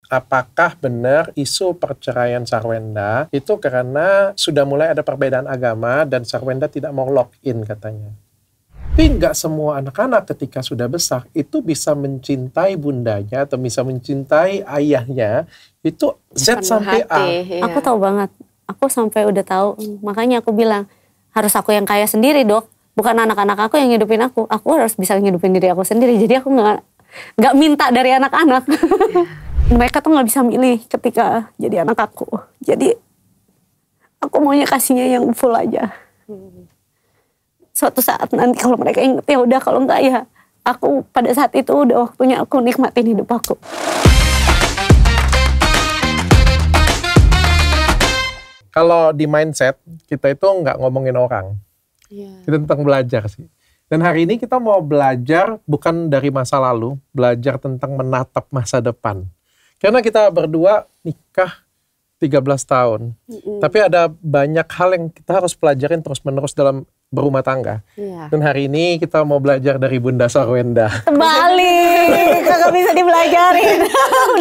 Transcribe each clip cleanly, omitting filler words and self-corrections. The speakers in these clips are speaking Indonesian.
apakah benar isu perceraian Sarwenda itu karena sudah mulai ada perbedaan agama dan Sarwenda tidak mau lock in katanya. Tapi nggak semua anak-anak ketika sudah besar itu bisa mencintai bundanya atau bisa mencintai ayahnya itu Z sampai A. Iya. Aku tahu banget. Aku sampai udah tahu. Makanya aku bilang harus aku yang kaya sendiri, Dok. Bukan anak-anak aku yang ngidupin aku. Aku harus bisa ngidupin diri aku sendiri. Jadi aku nggak minta dari anak-anak. Mereka tuh nggak bisa milih ketika jadi anak aku. Jadi aku maunya kasihnya yang full aja. Suatu saat nanti kalau mereka inget ya udah, kalau enggak ya aku pada saat itu udah waktunya aku nikmatin hidup aku. Kalau di mindset kita itu nggak ngomongin orang, kita tentang belajar sih. Dan hari ini kita mau belajar bukan dari masa lalu, belajar tentang menatap masa depan. Karena kita berdua nikah 13 tahun, tapi ada banyak hal yang kita harus pelajarin terus-menerus dalam berumah tangga. Dan hari ini kita mau belajar dari Bunda Sarwenda. Balik, kagak bisa dipelajarin.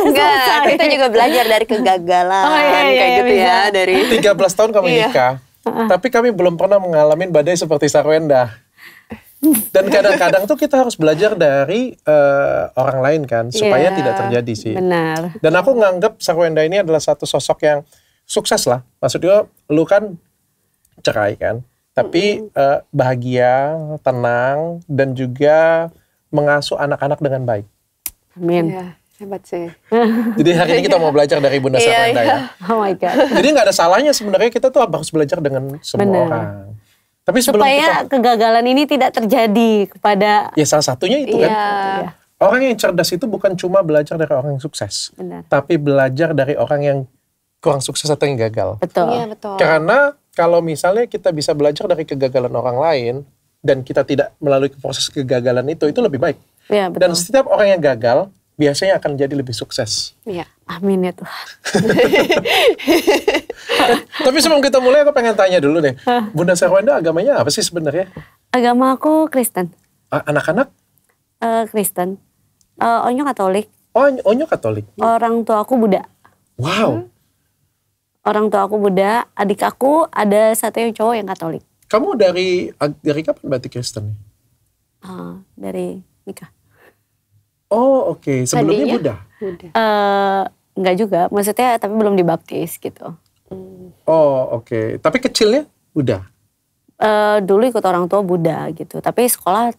Enggak, kita juga belajar dari kegagalan. Kayak gitu bisa. ya. Dari 13 tahun kami nikah, tapi kami belum pernah mengalami badai seperti Sarwenda. Dan kadang-kadang tuh kita harus belajar dari orang lain kan, supaya tidak terjadi sih. Benar. Dan aku nganggap Sarwenda ini adalah satu sosok yang sukses lah. Maksudnya lu kan cerai kan, tapi bahagia, tenang, dan juga mengasuh anak-anak dengan baik. Amin. Iya, hebat sih. Jadi hari ini kita mau belajar dari Bunda Sarwenda ya. Oh my God. Jadi nggak ada salahnya sebenarnya kita tuh harus belajar dengan semua orang. Tapi sebelum Supaya kegagalan ini tidak terjadi kepada... ya salah satunya itu kan. Iya. Orang yang cerdas itu bukan cuma belajar dari orang yang sukses. Benar. Tapi belajar dari orang yang kurang sukses atau yang gagal. Betul. Iya, betul. Karena kalau misalnya kita bisa belajar dari kegagalan orang lain dan kita tidak melalui proses kegagalan itu lebih baik. Iya, betul. Dan setiap orang yang gagal biasanya akan jadi lebih sukses. Iya. Amin ya Tuhan. Tapi sebelum kita mulai aku pengen tanya dulu deh. Bunda Sarwenda agamanya apa sih sebenarnya? Agama aku Kristen. Anak-anak? Kristen. Onyo Katolik. Oh, Onyo Katolik. Orang tua aku Buddha. Wow. Orang tua aku Buddha. Adik aku ada satu yang cowok yang Katolik. Kamu dari kapan berarti Kristen? Dari nikah. Oh oke. Sebelumnya Tadinya? Buddha? Udah. Enggak juga. Maksudnya tapi belum dibaptis gitu. Oh oke. Tapi kecilnya Buddha? Dulu ikut orang tua Buddha gitu. Tapi sekolah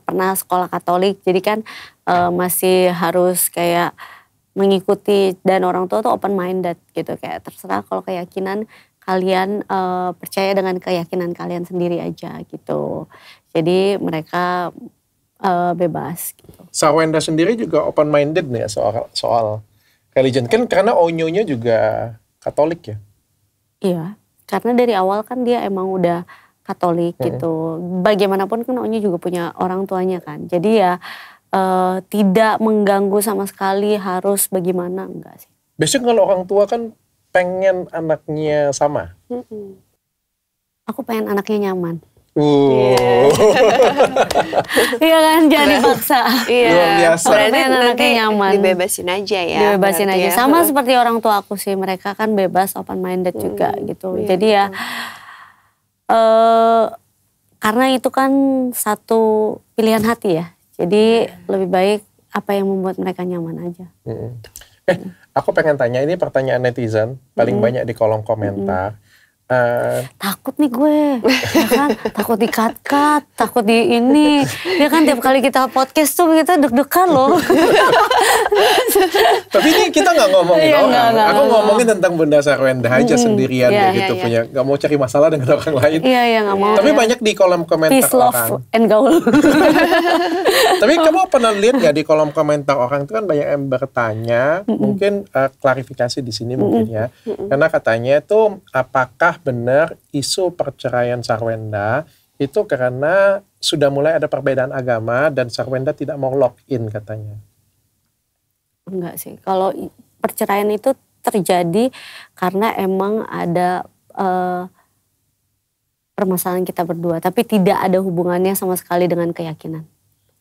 pernah sekolah Katolik. Jadi kan masih harus kayak mengikuti, dan orang tua tuh open minded gitu. Kayak terserah kalau keyakinan kalian percaya dengan keyakinan kalian sendiri aja gitu. Jadi mereka bebas gitu. Sarwenda sendiri juga open minded nih soal religion. Kan karena Onyonya juga Katolik ya? Iya, karena dari awal kan dia emang udah Katolik gitu. Bagaimanapun kan Onyo juga punya orang tuanya kan. Jadi ya tidak mengganggu sama sekali harus bagaimana, enggak sih. Biasanya kalau orang tua kan pengen anaknya sama. Aku pengen anaknya nyaman. Iya. Iya kan, jangan dipaksa. Iya. Luar biasa. Berarti Pengen nanti anaknya nyaman. dibebasin aja ya. Dibebasin berarti aja. ya. Sama seperti orang tua aku sih, mereka kan bebas, open minded juga gitu. Iya, Jadi ya karena itu kan satu pilihan hati ya. Jadi lebih baik apa yang membuat mereka nyaman aja. Aku pengen tanya, ini pertanyaan netizen paling banyak di kolom komentar. Takut nih gue, ya kan? Takut di-cut, takut di ini. Ya kan tiap kali kita podcast tuh kita deg-degan loh. Tapi ini kita nggak ngomongin Iya, orang. nggak Aku ngomongin tentang Bunda Sarwenda aja sendirian Iya, gitu, iya. punya nggak mau cari masalah dengan orang lain. Iya, ya nggak mau. Tapi ya. banyak di kolom komentar Peace, love, orang. and gaul. Tapi kamu pernah lihat nggak di kolom komentar orang itu kan banyak yang bertanya, mungkin klarifikasi di sini mungkin ya, karena katanya tuh apakah benar isu perceraian Sarwenda itu karena sudah mulai ada perbedaan agama dan Sarwenda tidak mau lock in katanya. Enggak sih, kalau perceraian itu terjadi karena emang ada permasalahan kita berdua, tapi tidak ada hubungannya sama sekali dengan keyakinan.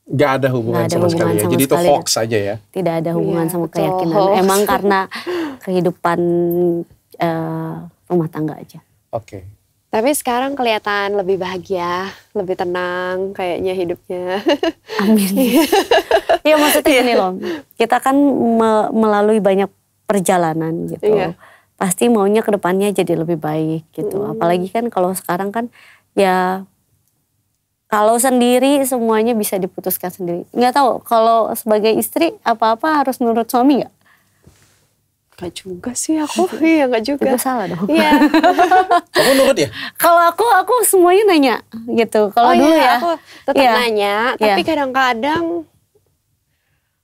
Nggak ada hubungan sama sekali ya. Jadi itu hoax aja ya. Tidak ada hubungan sama keyakinan. Emang karena kehidupan rumah tangga aja. Oke. Tapi sekarang kelihatan lebih bahagia, lebih tenang kayaknya hidupnya. Amin. Iya maksudnya gini loh, kita kan melalui banyak perjalanan gitu. Iya. Pasti maunya ke depannya jadi lebih baik gitu. Apalagi kan kalau sekarang kan ya kalau sendiri semuanya bisa diputuskan sendiri. Nggak tahu kalau sebagai istri apa-apa harus nurut suami nggak? Gak juga sih aku, iya gak juga. Itu salah dong. Iya. Kamu nurut ya? Kalau aku semuanya nanya gitu. Kalau dulu ya. Aku tetap nanya, tapi kadang-kadang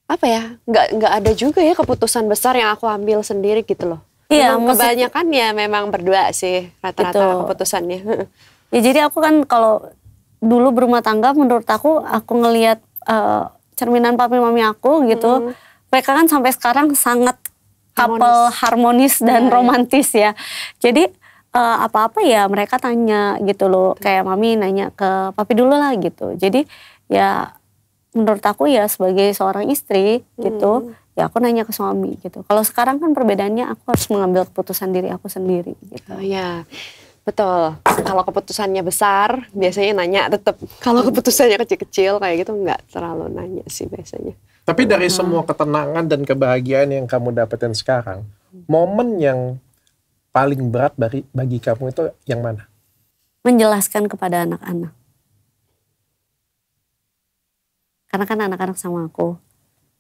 apa ya, nggak ada juga ya keputusan besar yang aku ambil sendiri gitu loh. Iya, kebanyakan ya memang berdua sih rata-rata keputusannya. Ya jadi aku kan kalau dulu berumah tangga menurut aku ngelihat cerminan papi mami aku gitu. Mereka kan sampai sekarang sangat couple harmonis dan romantis ya. Jadi apa-apa ya mereka tanya gitu loh. Kayak mami nanya ke papi dulu lah gitu. Jadi ya menurut aku ya sebagai seorang istri gitu. Ya aku nanya ke suami gitu. Kalau sekarang kan perbedaannya aku harus mengambil keputusan diri aku sendiri gitu. Oh ya, betul. Kalau keputusannya besar biasanya nanya tetap. Kalau keputusannya kecil-kecil kayak gitu nggak terlalu nanya sih biasanya. Tapi dari semua ketenangan dan kebahagiaan yang kamu dapetin sekarang, momen yang paling berat bagi kamu itu yang mana? Menjelaskan kepada anak-anak. Karena kan anak-anak sama aku.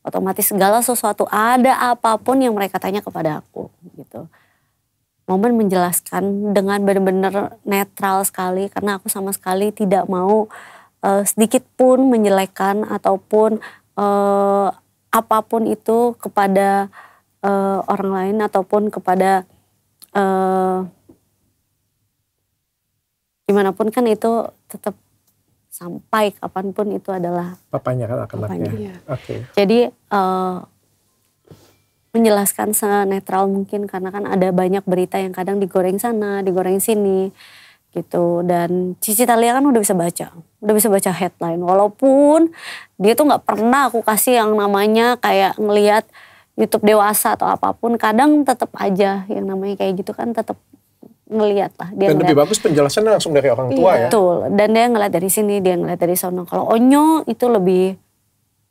Otomatis segala sesuatu ada apapun yang mereka tanya kepada aku gitu. Momen menjelaskan dengan benar-benar netral sekali karena aku sama sekali tidak mau sedikit pun menjelekkan ataupun apapun itu kepada orang lain ataupun kepada dimanapun kan itu tetap sampai kapanpun itu adalah papanya kan anak-anaknya. Oke. Jadi menjelaskan senetral mungkin karena kan ada banyak berita yang kadang digoreng sana, digoreng sini gitu. Dan Cici Thalia kan udah bisa baca headline. Walaupun dia tuh nggak pernah aku kasih yang namanya kayak ngelihat YouTube dewasa atau apapun, kadang tetap aja yang namanya kayak gitu kan tetap ngelihat lah. Dia dan lebih bagus penjelasannya langsung dari orang tua ya. Betul. Dan dia ngeliat dari sini, dia ngeliat dari sono. Kalau Onyo itu lebih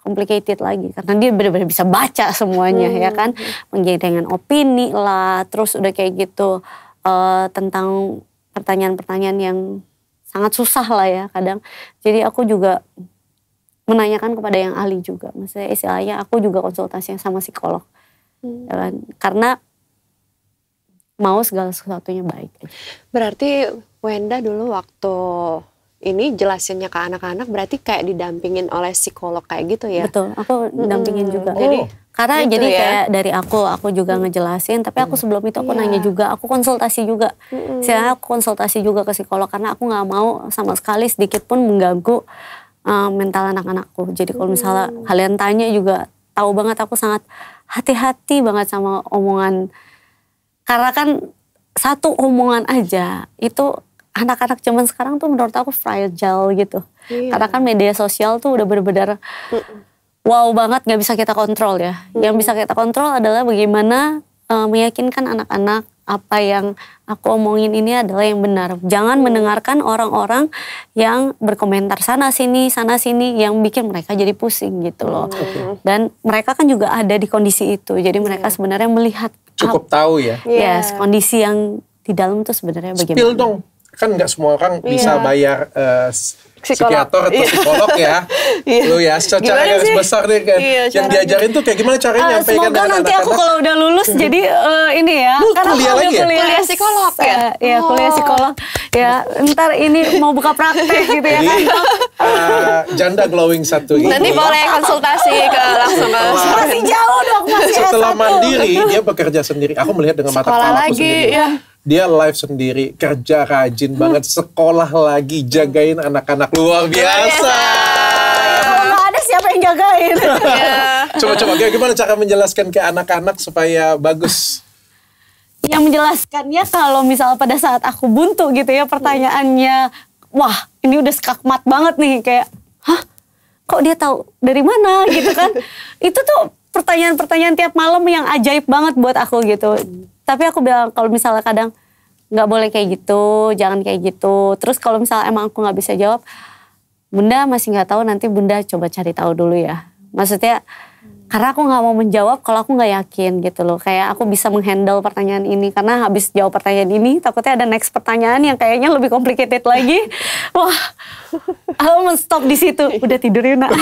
complicated lagi karena dia benar-benar bisa baca semuanya ya kan, menggiring dengan opini lah, terus udah kayak gitu tentang pertanyaan-pertanyaan yang sangat susah lah ya kadang. Jadi aku juga menanyakan kepada yang ahli juga, maksudnya istilahnya aku juga konsultasi sama psikolog, ya kan? Karena mau segala sesuatunya baik. Berarti Wenda dulu waktu ini jelasinnya ke anak-anak berarti kayak didampingin oleh psikolog kayak gitu ya? Betul, aku dampingin juga. Karena gitu jadi ya? kayak dari aku juga ngejelasin, tapi aku sebelum itu aku nanya juga, aku konsultasi juga. Saya konsultasi juga ke psikolog karena aku nggak mau sama sekali sedikit pun mengganggu mental anak-anakku. Jadi kalau misalnya kalian tanya juga, tahu banget aku sangat hati-hati banget sama omongan. Karena kan satu omongan aja itu anak-anak zaman sekarang tuh menurut aku fragile gitu. Karena kan media sosial tuh udah benar-benar wow banget, gak bisa kita kontrol ya. Yang bisa kita kontrol adalah bagaimana meyakinkan anak-anak apa yang aku omongin ini adalah yang benar. Jangan mendengarkan orang-orang yang berkomentar sana sini yang bikin mereka jadi pusing gitu loh. Dan mereka kan juga ada di kondisi itu. Jadi mereka sebenarnya melihat cukup tahu ya. Yes, kondisi yang di dalam tuh sebenarnya bagaimana. Spill dong. Kan nggak semua orang bisa bayar psikiater atau psikolog ya. Lu ya secara garis besar deh kan. Yang diajarin tuh kayak gimana caranya nyampaikan semoga nanti aku kalau udah lulus jadi ini ya. Karena kuliah lagi ya? Kuliah psikolog ya? Iya kuliah psikolog. Ya ntar ini mau buka praktek gitu ya kan. Janda glowing satu ini. Nanti boleh konsultasi langsung ke masih jauh dong, masih setelah S1. mandiri dia bekerja sendiri. Aku melihat dengan mata kepala aku sendiri. ya. Dia live sendiri, kerja rajin banget, sekolah lagi, jagain anak-anak, luar biasa. Kalau nggak ada siapa yang jagain. Coba-coba gimana cara menjelaskan ke anak-anak supaya bagus? Yang menjelaskannya kalau misal pada saat aku buntu gitu ya pertanyaannya, wah ini udah skakmat banget nih kayak, hah kok dia tahu dari mana gitu kan. Itu tuh pertanyaan-pertanyaan tiap malam yang ajaib banget buat aku gitu. Tapi aku bilang kalau misalnya kadang nggak boleh kayak gitu, jangan kayak gitu. Terus kalau misalnya emang aku nggak bisa jawab, Bunda masih nggak tahu, nanti Bunda coba cari tahu dulu ya. Maksudnya karena aku nggak mau menjawab kalau aku nggak yakin gitu loh. Kayak aku bisa menghandle pertanyaan ini, karena habis jawab pertanyaan ini takutnya ada next pertanyaan yang kayaknya lebih complicated lagi. Wah, aku mau stop di situ. Udah tidur yuk nak.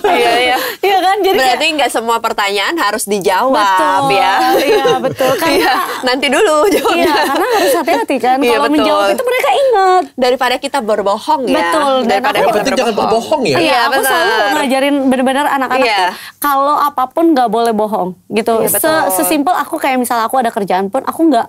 Iya. Iya kan, jadi Berarti nggak semua pertanyaan harus dijawab betul, ya. Iya betul. Karena Nanti dulu jawabnya. iya, karena harus hati-hati kan. Iya, Kalau betul. menjawab itu mereka ingat. Daripada kita berbohong ya. Betul, dan Daripada aku- Yang penting jangan berbohong ya. Iya, aku benar. selalu ngajarin benar-benar anak-anak Iya. tuh kalau apapun nggak boleh bohong gitu. Iya, betul. Sesimpel aku kayak misalnya aku ada kerjaan pun aku nggak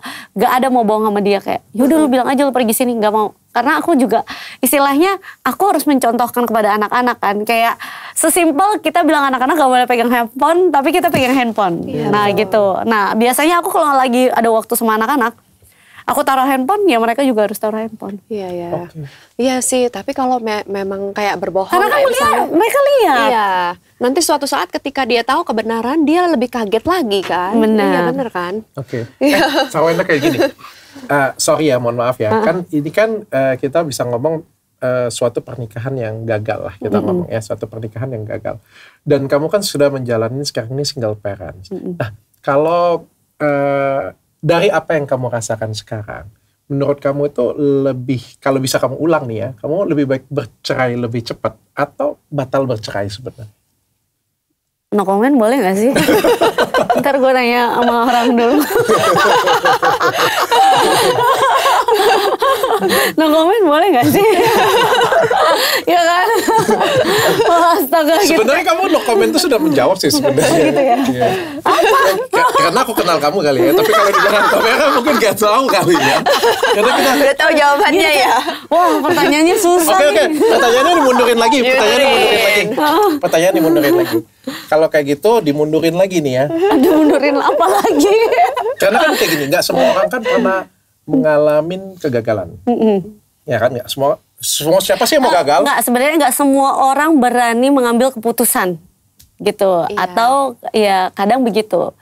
ada mau bohong sama dia kayak yaudah lu bilang aja lu pergi sini, nggak mau. Karena aku juga istilahnya aku harus mencontohkan kepada anak-anak kan, kayak sesimpel kita bilang anak-anak gak boleh pegang handphone tapi kita pegang handphone. Nah gitu. Nah biasanya aku kalau lagi ada waktu sama anak-anak, aku taruh handphone, ya mereka juga harus taruh handphone. Iya. Oke. Iya sih, tapi kalau memang kayak berbohong Karena kan kayak misalnya, mereka lihat. iya, nanti suatu saat ketika dia tahu kebenaran, dia lebih kaget lagi kan. Benar. Iya bener kan. Oke. Sarwenda kayak gini. Sorry ya, mohon maaf ya. Kan ini kan kita bisa ngomong suatu pernikahan yang gagal lah, kita ngomong ya, suatu pernikahan yang gagal. Dan kamu kan sudah menjalani sekarang ini single parent. Nah, kalau dari apa yang kamu rasakan sekarang, menurut kamu itu lebih, kalau bisa kamu ulang nih ya, kamu lebih baik bercerai lebih cepat atau batal bercerai sebenarnya? No comment boleh gak sih? Ntar gue nanya sama orang dulu. No comment boleh gak sih? Ya kan? Wah, astaga gitu. Sebenarnya kamu no comment itu sudah menjawab sih sebenarnya. Gitu ya? Iya. Karena aku kenal kamu kali ya, tapi kalau di belakang kamera mungkin gak tahu kali ya. Karena kita Udah tahu jawabannya ya. Wah, pertanyaannya susah Oke, nih. pertanyaannya dimundurin lagi, pertanyaan dimundurin lagi. Kalau kayak gitu dimundurin lagi nih ya. Aduh, mundurin apa lagi? Karena kan kayak gini, nggak semua orang kan pernah mengalami kegagalan. Ya kan, nggak semua siapa sih yang mau gagal? Enggak, sebenarnya enggak semua orang berani mengambil keputusan gitu. Iya. Atau ya kadang begitu.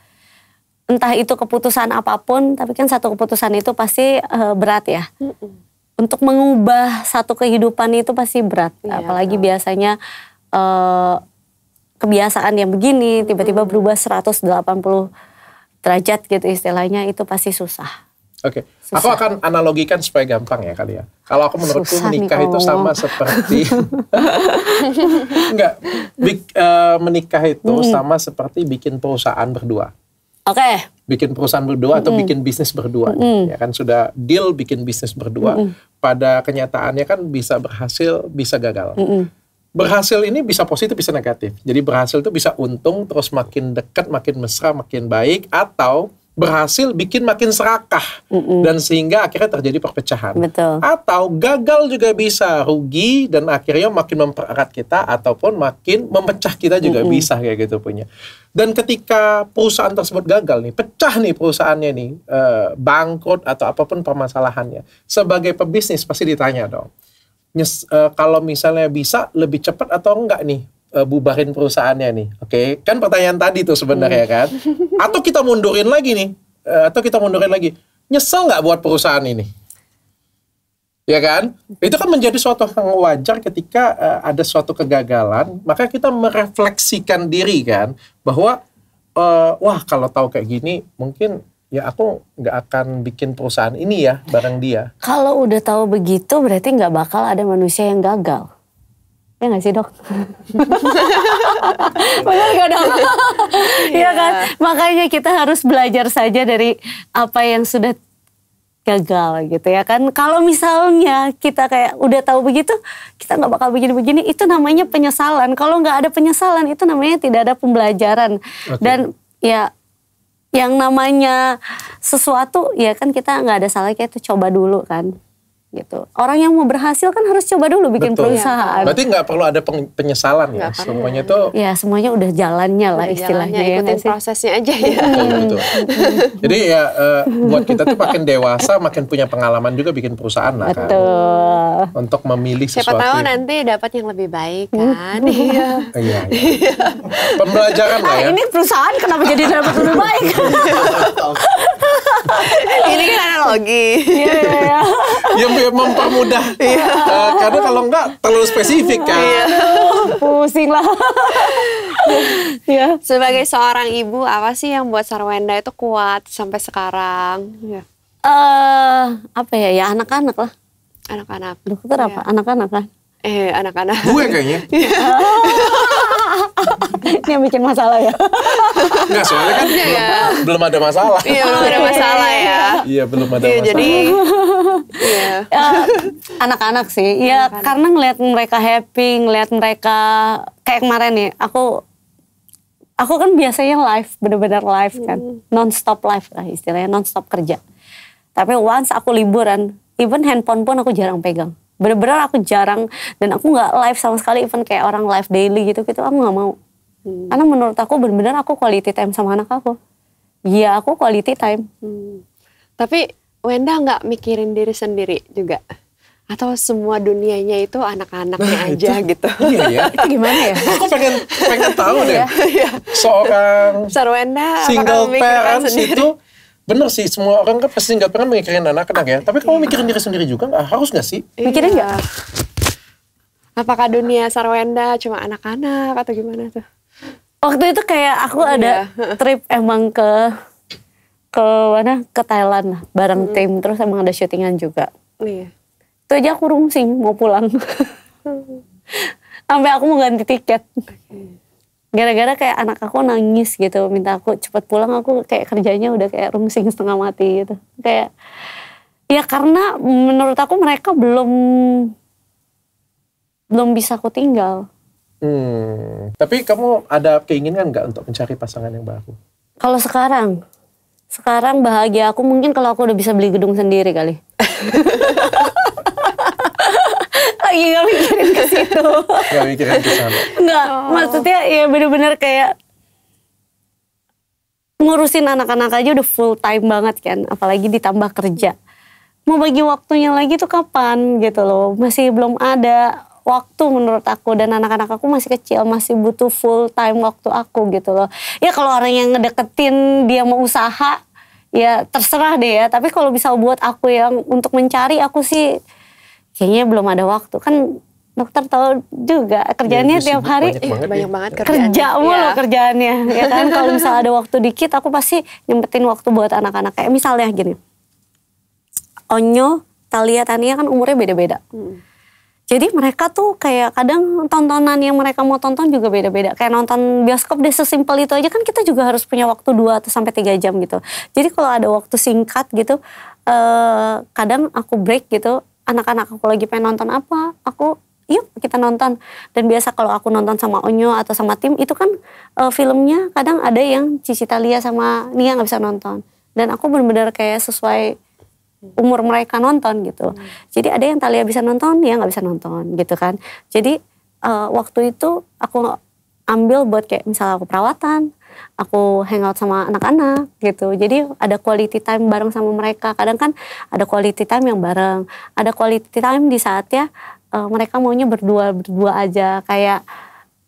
Entah itu keputusan apapun, tapi kan satu keputusan itu pasti berat ya. Untuk mengubah satu kehidupan itu pasti berat. Iya, Apalagi biasanya kebiasaan yang begini tiba-tiba berubah 180 derajat gitu istilahnya, itu pasti susah. Oke, aku akan analogikan supaya gampang ya kali ya. Kalau aku menurutku Susah nih menikah kalau itu sama ngomong. seperti enggak, menikah itu sama seperti bikin perusahaan berdua. Oke. Bikin perusahaan berdua atau bikin bisnis berdua, ya kan sudah deal bikin bisnis berdua. Pada kenyataannya kan bisa berhasil, bisa gagal. Berhasil ini bisa positif, bisa negatif. Jadi berhasil itu bisa untung, terus makin dekat, makin mesra, makin baik, atau berhasil bikin makin serakah dan sehingga akhirnya terjadi perpecahan. Betul. Atau gagal juga bisa rugi dan akhirnya makin mempererat kita ataupun makin memecah kita juga bisa kayak gitu punya. Dan ketika perusahaan tersebut gagal nih, pecah nih perusahaannya nih, bangkrut atau apapun permasalahannya, sebagai pebisnis pasti ditanya dong. Kalau misalnya bisa lebih cepat atau enggak nih bubarin perusahaannya nih, oke? Kan pertanyaan tadi tuh sebenarnya kan. Atau kita mundurin lagi nih, nyesel nggak buat perusahaan ini? Ya kan? Itu kan menjadi suatu hal wajar ketika ada suatu kegagalan, maka kita merefleksikan diri kan, bahwa wah kalau tahu kayak gini mungkin ya aku nggak akan bikin perusahaan ini ya bareng dia. Kalau udah tahu begitu berarti nggak bakal ada manusia yang gagal. Ya nggak sih dok? Benar nggak dok? Iya kan? Makanya kita harus belajar saja dari apa yang sudah gagal gitu ya kan. Kalau misalnya kita kayak udah tahu begitu, kita nggak bakal begini-begini, itu namanya penyesalan. Kalau nggak ada penyesalan itu namanya tidak ada pembelajaran. Dan ya yang namanya sesuatu ya kan kita nggak ada salahnya itu coba dulu kan. gitu. Orang yang mau berhasil kan harus coba dulu bikin perusahaan. Berarti nggak perlu ada penyesalan ya, semuanya tuh. Ya semuanya udah jalannya lah istilahnya. Ikutin prosesnya aja ya. Betul. Jadi ya buat kita tuh makin dewasa, makin punya pengalaman juga bikin perusahaan lah kan. Betul. Untuk memilih sesuatu. Siapa tahu nanti dapat yang lebih baik kan. Iya. Pembelajaran lah ya. Ini perusahaan kenapa jadi dapat lebih baik? Ini kan analogi. Iya. Yang mempermudah. Karena kalau enggak terlalu spesifik kan. Pusing lah. Ya. Sebagai seorang ibu, apa sih yang buat Sarwenda itu kuat sampai sekarang? Ya. Apa ya? Ya anak-anak lah. Anak-anak. Dokter apa? Anak-anak kan? Anak-anak. Gue kayaknya. Ini yang bikin masalah ya? Enggak, soalnya kan belum ada masalah. Iya, belum ada masalah ya. Iya, belum ada masalah. Jadi, anak-anak sih. Iya, karena ngeliat mereka happy, ngeliat mereka kayak kemarin nih. Aku kan biasanya live, bener-bener live kan. Non-stop live lah istilahnya, non-stop kerja. Tapi once aku liburan, even handphone pun aku jarang pegang. Bener-bener aku jarang, dan aku gak live sama sekali, even kayak orang live daily gitu, aku gak mau. Karena menurut aku bener-bener aku quality time sama anak aku. Iya, aku quality time. Tapi Wenda gak mikirin diri sendiri juga? Atau semua dunianya itu anak-anaknya aja gitu? Iya ya. Itu gimana ya? Aku pengen tahu deh. Seorang Sarwenda single parents itu, bener sih, semua orang kan pasti single parent mikirin anak-anak ya. Tapi kamu mikirin diri sendiri juga harus gak sih? Mikirin gak? Apakah dunia Sarwenda cuma anak-anak atau gimana tuh? Waktu itu kayak aku ada trip emang ke mana? Ke Thailand lah, bareng tim, terus emang ada syutingan juga. Iya. Itu aja aku rungsing mau pulang. Sampai aku mau ganti tiket. Gara-gara kayak anak aku nangis gitu, minta aku cepet pulang, aku kayak kerjanya udah kayak rungsing setengah mati gitu. Kayak, ya karena menurut aku mereka belum bisa aku tinggal. Tapi kamu ada keinginan nggak untuk mencari pasangan yang baru? Kalau sekarang bahagia aku mungkin kalau aku udah bisa beli gedung sendiri kali. Lagi gak mikirin ke situ. Gak mikirin ke sana. Enggak, maksudnya ya bener-bener kayak ngurusin anak-anak aja udah full time banget kan, apalagi ditambah kerja. Mau bagi waktunya lagi tuh kapan gitu loh, masih belum ada waktu menurut aku, dan anak-anak aku masih kecil, masih butuh full time waktu aku gitu loh. Ya kalau orang yang ngedeketin dia mau usaha, ya terserah deh ya, tapi kalau bisa buat aku yang untuk mencari, aku sih kayaknya belum ada waktu. Kan dokter tahu juga kerjaannya tiap hari banyak banget kerja mulu kerjaannya ya kan. Kalau misalnya ada waktu dikit, aku pasti nyempetin waktu buat anak-anak. Kayak misalnya gini, Onyo, Thalia, Tania kan umurnya beda-beda. Jadi mereka tuh kayak kadang tontonan yang mereka mau tonton juga beda-beda. Kayak nonton bioskop deh, sesimpel itu aja kan kita juga harus punya waktu 2-3 jam gitu. Jadi kalau ada waktu singkat gitu, kadang aku break gitu, anak-anak aku lagi pengen nonton apa, aku yuk kita nonton. Dan biasa kalau aku nonton sama Onyo atau sama tim, itu kan filmnya kadang ada yang Cici, Thalia sama Nia gak bisa nonton. Dan aku benar-benar kayak sesuai umur mereka nonton gitu. Jadi ada yang Thalia bisa nonton, Nia gak bisa nonton gitu kan. Jadi waktu itu aku ambil buat kayak misalnya aku perawatan, aku hangout sama anak-anak gitu. Jadi ada quality time bareng sama mereka. Kadang kan ada quality time yang bareng, ada quality time di saatnya mereka maunya berdua aja. Kayak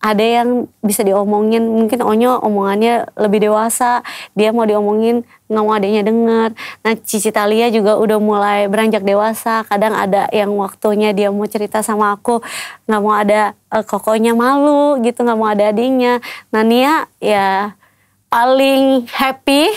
ada yang bisa diomongin, mungkin Onyo omongannya lebih dewasa, dia mau diomongin nggak mau adanya denger. Nah Cici, Thalia juga udah mulai beranjak dewasa, kadang ada yang waktunya dia mau cerita sama aku, nggak mau ada kokonya malu gitu, nggak mau ada adiknya. Nah Nia ya paling happy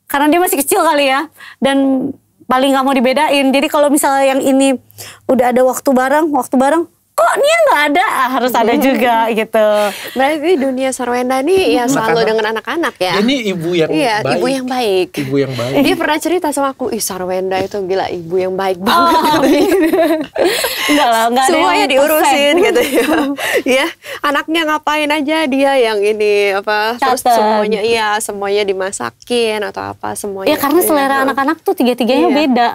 karena dia masih kecil kali ya, dan paling nggak mau dibedain. Jadi kalau misalnya yang ini udah ada waktu bareng, kok Nia nggak ada, harus ada juga gitu. Berarti dunia Sarwenda nih ya selalu dengan anak-anak ya. Ini ibu yang baik. Ibu yang baik. Ibu yang baik. Dia pernah cerita sama aku, Sarwenda itu gila ibu yang baik banget. Enggak lah, enggak ada semuanya yang diurusin gitu ya. Ya, anaknya ngapain aja dia yang ini apa, terus semuanya dimasakin atau apa semuanya. Ya karena selera anak-anak tuh tiga-tiganya beda.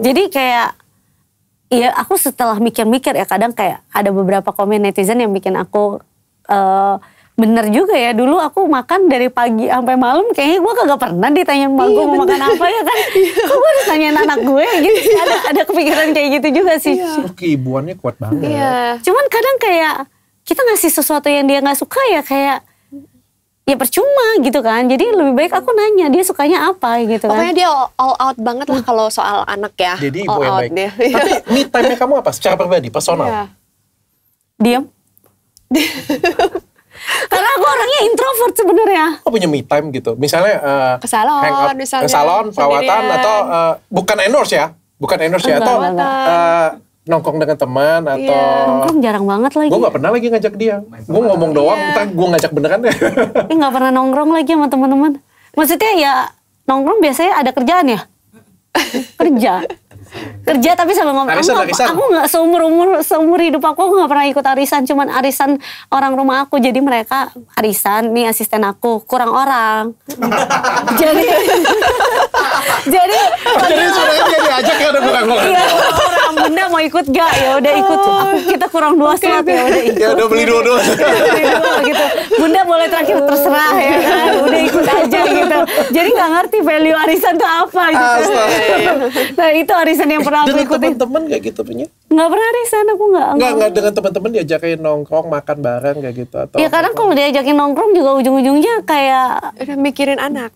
Jadi kayak Iya, aku setelah mikir-mikir ya kadang kayak ada beberapa komen netizen yang bikin aku bener juga ya. Dulu aku makan dari pagi sampai malam kayaknya gue kagak pernah ditanya emak gue mau makan apa ya kan. Kok gue ditanyain anak gue gitu. Ada kepikiran kayak gitu juga sih. Keibuannya kuat banget. Iya. Cuman kadang kayak kita ngasih sesuatu yang dia gak suka ya kayak ya percuma gitu kan. Jadi lebih baik aku nanya dia sukanya apa gitu kan. Pokoknya dia all out banget lah kalau soal anak ya. Jadi ibu all yang out baik. dia. Tapi me time-nya kamu apa? Secara pribadi, personal? Iya. Diam. Karena aku orangnya introvert sebenarnya. Kok punya me time gitu? Misalnya Ke salon, hangout, misalnya. ke salon, perawatan Sendirian. atau bukan endorse ya? Bukan endorse ya? Atau nongkrong dengan teman atau... Nongkrong jarang banget lagi. Gue gak pernah lagi ngajak dia. Gue ngomong doang, ntar gue ngajak beneran deh. Gak pernah nongkrong lagi sama teman-teman. Maksudnya ya nongkrong biasanya ada kerjaan ya. Kerja tapi sambil ngomong. Arisan. Aku nggak seumur hidup aku nggak pernah ikut arisan. Cuman arisan orang rumah aku. Jadi mereka arisan nih asisten aku kurang orang. jadi sebenarnya diajak ya udah kurang. Iya, orang bunda mau ikut gak? Ya udah ikut. Kita kurang 2 slot ya udah ikut. Ya udah beli dua-dua. Beli dua gitu. Bunda boleh terakhir terserah ya kan. Udah ikut aja gitu. Jadi nggak ngerti value arisan itu apa gitu. Nah itu arisan yang pernah aku Dengan ikutin. teman-teman kayak gitu punya? Nggak pernah arisan aku nggak. Nggak dengan teman-teman diajakin nongkrong makan bareng kayak gitu atau? Ya kadang kalau diajakin nongkrong juga ujung-ujungnya kayak Udah mikirin anak.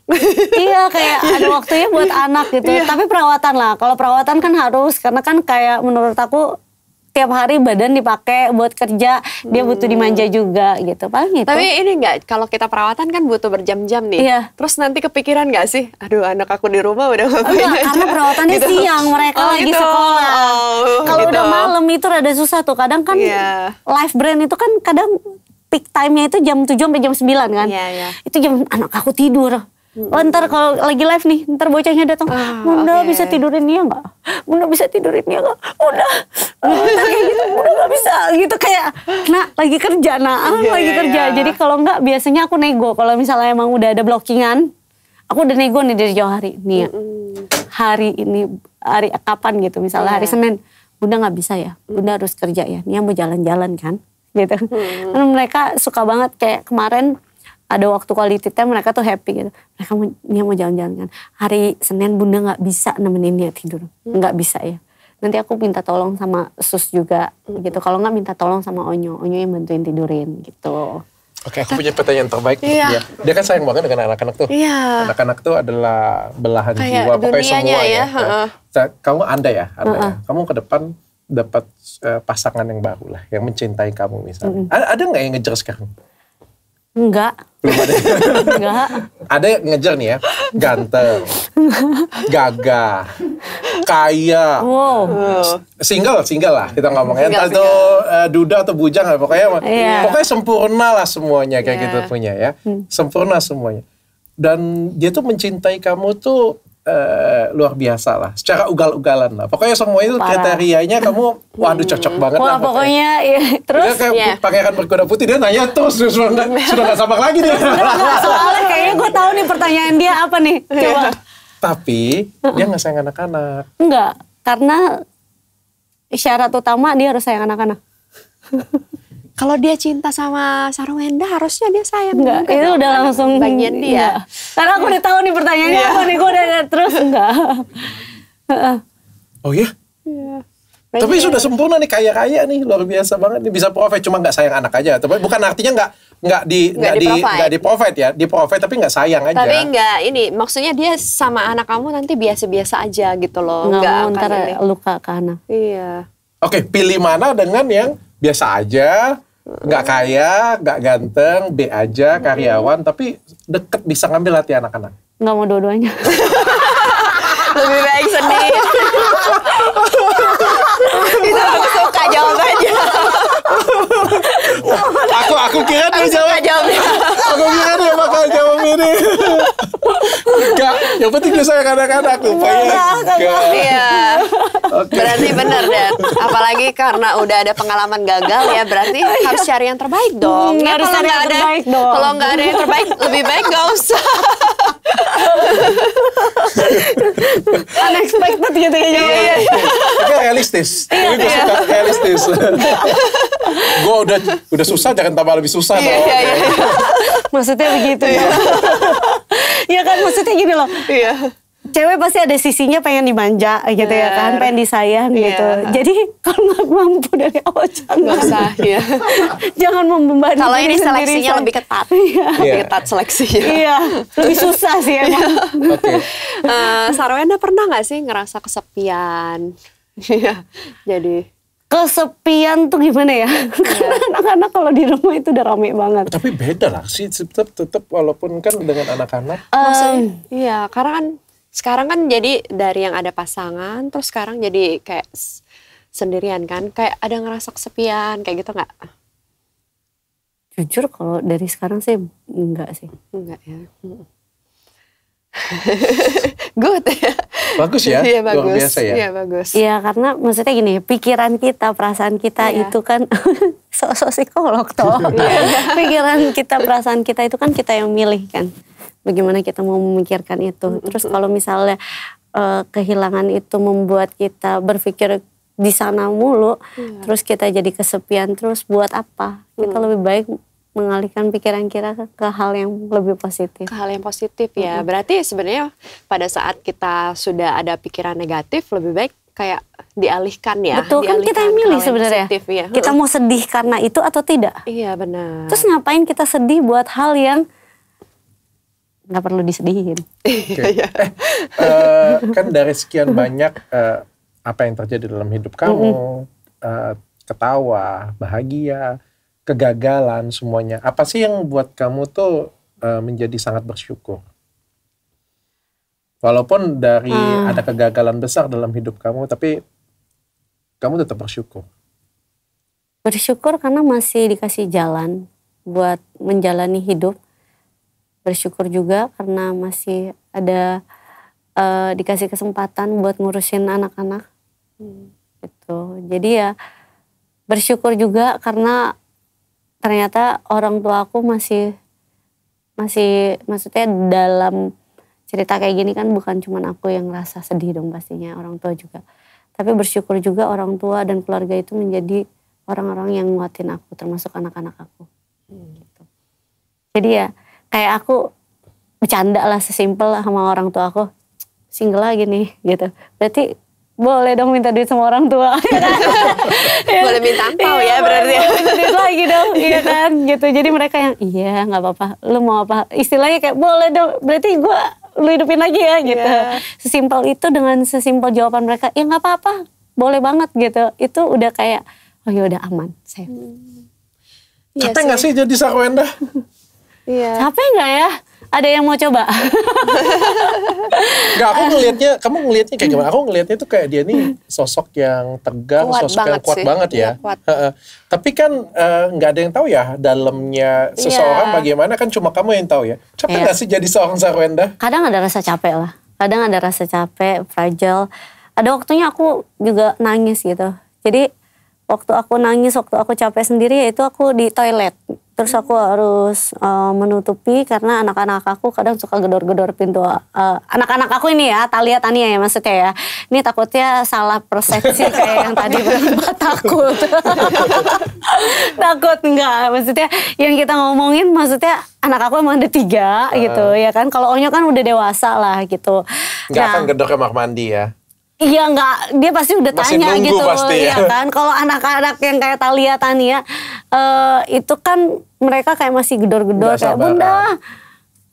iya kayak ada waktunya buat anak gitu. Tapi perawatan lah. Kalau perawatan kan harus karena kan kayak menurut aku tiap hari badan dipakai buat kerja, dia butuh dimanja juga gitu. Paling itu. Tapi ini enggak, kalau kita perawatan kan butuh berjam-jam nih. Iya. Terus nanti kepikiran nggak sih, aduh anak aku di rumah udah ngapain Enggak, aja. karena perawatannya Gitu. siang, mereka Oh, lagi gitu. sekolah. Oh, Kalau gitu. udah malam itu rada susah tuh. Kadang kan Iya. live brand itu kan kadang peak time-nya itu jam 7 sampai jam 9 kan. Iya, iya. Itu jam anak aku tidur. Oh, ntar kalau lagi live nih, ntar bocahnya datang. Bunda oke. bisa tidurin dia nggak? Bunda bisa tidurin dia nggak? Udah. Ntar kayak gitu, Bunda nggak bisa. Gitu kayak, nak lagi kerja, Iya, lagi iya, kerja. iya. Jadi kalau nggak biasanya aku nego. Kalau misalnya emang udah ada blockingan, aku udah nego nih dari jauh hari. Nih ya, hari ini, hari kapan gitu. Misalnya hari Senin, Bunda nggak bisa ya. Bunda harus kerja ya. Nia mau jalan-jalan kan? Gitu. Karena mereka suka banget kayak kemarin, ada waktu quality time mereka tuh happy gitu. Mereka Nia mau jalan-jalan kan. Hari Senin Bunda nggak bisa nemenin Nia tidur. Nggak bisa ya. Nanti aku minta tolong sama sus juga gitu. Kalau nggak minta tolong sama Onyo. Onyo yang bantuin tidurin gitu. Oke, aku punya pertanyaan terbaik. Iya. Dia kan sayang banget dengan anak-anak tuh. Iya. Anak-anak tuh adalah belahan Kayak jiwa. Pokoknya dunianya semua ya, ya. heeh. Kamu anda ya. Kamu ke depan dapat pasangan yang baru lah. Yang mencintai kamu misalnya. Ada nggak yang ngejar sekarang? Enggak. Belum ada. Enggak. Ada yang ngejar nih ya, ganteng, gagah, kaya, Wow. single lah kita ngomongnya. Entah Single. itu duda atau bujang lah, pokoknya Iya. pokoknya sempurna lah semuanya kayak gitu punya ya, sempurna semuanya. Dan dia tuh mencintai kamu tuh luar biasa lah, secara ugal-ugalan lah. Pokoknya semua itu Parah. kriterianya kamu, waduh cocok banget Wah lah. pokoknya ya. Terus Dia kayak Iya. pangeran berkuda putih, dia nanya terus sudah nggak sabar lagi dia. enggak, soalnya kayaknya gue tahu nih pertanyaan dia apa nih. Coba. Tapi dia nggak sayang anak-anak. Enggak, karena syarat utama dia harus sayang anak-anak. Kalau dia cinta sama Sarwenda harusnya dia sayang. Enggak, juga itu dong, udah anak langsung bagian dia. enggak. Karena aku udah tahu nih pertanyaannya apa nih, gue udah terus enggak. Oh iya? Iya. Tapi sudah sempurna nih, kaya-kaya nih, luar biasa banget nih, bisa provide, cuma nggak sayang anak aja. Tapi bukan artinya nggak di provide ya, di provide tapi nggak sayang aja. Tapi enggak, ini maksudnya dia sama anak kamu nanti biasa-biasa aja gitu loh. Enggak mau akan ntar ini. luka ke anak. Iya. Oke, pilih mana dengan yang biasa aja, nggak kaya, nggak ganteng, B aja, karyawan, tapi deket bisa ngambil hati anak-anak. Enggak mau dua-duanya. Lebih baik sendiri. Itu aku suka jawabannya. Aku kira dia Aku suka jawabnya. Aku kira dia bakal jawab ini. Enggak, yang penting dia sayang anak-anak rupanya. Enggak. Iya. Oke. Berarti benar, Dad. Apalagi karena udah ada pengalaman gagal ya, berarti harus cari yang terbaik dong. Ya, Harus kalau cari nggak yang ada, terbaik dong. kalau nggak ada yang terbaik, lebih baik nggak usah. Unexpected gitu ya. Tapi realistis. Tapi gue suka realistis. Gue udah susah, jangan tambah lebih susah. Maksudnya begitu ya. Ya kan, maksudnya gini loh. Cewek pasti ada sisinya pengen dimanja gitu ya kan, pengen disayang gitu. Jadi kalau nggak mampu dari awal jangan usah ya. Jangan membebani. Kalau ini diri sendiri, seleksinya lebih ketat. Lebih ketat seleksinya. Iya, lebih susah sih emang. Oke. Sarwenda pernah nggak sih ngerasa kesepian? Iya, jadi Kesepian tuh gimana ya? Karena anak-anak kalau di rumah itu udah rame banget. Tapi beda lah sih, tetap walaupun kan dengan anak-anak. maksudnya, iya, karena kan sekarang kan jadi dari yang ada pasangan, terus sekarang jadi kayak sendirian kan, kayak ada ngerasa kesepian, kayak gitu nggak? Jujur kalau dari sekarang sih enggak sih. Enggak ya. Good ya. Bagus ya, Iya luar bagus. biasa ya. Iya bagus. Iya karena maksudnya gini, pikiran kita, perasaan kita itu kan sosok psikolog toh. Pikiran kita, perasaan kita itu kan kita yang milih kan. Bagaimana kita mau memikirkan itu. Terus kalau misalnya kehilangan itu membuat kita berpikir di sana mulu, terus kita jadi kesepian, terus buat apa? Kita lebih baik mengalihkan pikiran kita ke hal yang lebih positif. Ke hal yang positif ya. Berarti sebenarnya pada saat kita sudah ada pikiran negatif, lebih baik kayak dialihkan ya. Betul, kan kita yang milih sebenarnya. Ya. Kita mau sedih karena itu atau tidak. Iya benar. Terus ngapain kita sedih buat hal yang nggak perlu disedihin. Kan dari sekian banyak apa yang terjadi dalam hidup kamu, ketawa, bahagia, kegagalan, semuanya. Apa sih yang buat kamu tuh menjadi sangat bersyukur? Walaupun dari ada kegagalan besar dalam hidup kamu, tapi kamu tetap bersyukur. Bersyukur karena masih dikasih jalan buat menjalani hidup. Bersyukur juga karena masih ada dikasih kesempatan buat ngurusin anak-anak. Gitu. Jadi ya bersyukur juga karena ternyata orang tua aku masih maksudnya dalam cerita kayak gini kan bukan cuma aku yang ngerasa sedih dong pastinya, orang tua juga. Tapi bersyukur juga orang tua dan keluarga itu menjadi orang-orang yang nguatin aku, termasuk anak-anak aku. Gitu. Jadi ya kayak aku bercanda lah sesimpel sama orang tua aku, single lagi nih gitu. Berarti boleh dong minta duit sama orang tua. Boleh minta angpau ya berarti. Boleh minta duit lagi dong, iya kan gitu. Jadi mereka yang iya nggak apa-apa, lu mau apa? Istilahnya kayak boleh dong, berarti gue lu hidupin lagi ya gitu. Sesimpel itu, dengan sesimpel jawaban mereka, ya nggak apa-apa, boleh banget gitu. Itu udah kayak oh ya udah aman, safe. Capek nggak sih jadi Sarwenda? Iya. Capek nggak ya? Ada yang mau coba? Nggak, aku ngelihatnya, kamu ngelihatnya kayak gimana? Aku ngelihatnya tuh kayak dia nih sosok yang tegang, Kuat sosok yang kuat sih. banget ya. Kuat. Tapi kan nggak ada yang tahu ya dalamnya seseorang bagaimana, kan cuma kamu yang tahu ya. Capek nggak sih jadi seorang Sarwenda? Kadang ada rasa capek lah. Kadang ada rasa capek, fragile. Ada waktunya aku juga nangis gitu. Jadi waktu aku nangis, waktu aku capek sendiri, yaitu aku di toilet. Terus aku harus menutupi karena anak-anak aku kadang suka gedor-gedor pintu. Anak-anak aku ini ya, Talia Tania ya maksudnya ya. Ini takutnya salah persepsi kayak yang tadi berapa takut. Takut enggak, maksudnya yang kita ngomongin maksudnya anak aku emang ada 3 gitu ya kan. Kalau Onyo kan udah dewasa lah gitu. Nggak akan gedor kamar mandi ya? Iya enggak, dia pasti udah Masih tanya nunggu gitu pasti ya. kan. Kalau anak-anak yang kayak Talia Tania itu kan mereka kayak masih gedor-gedor kayak bunda,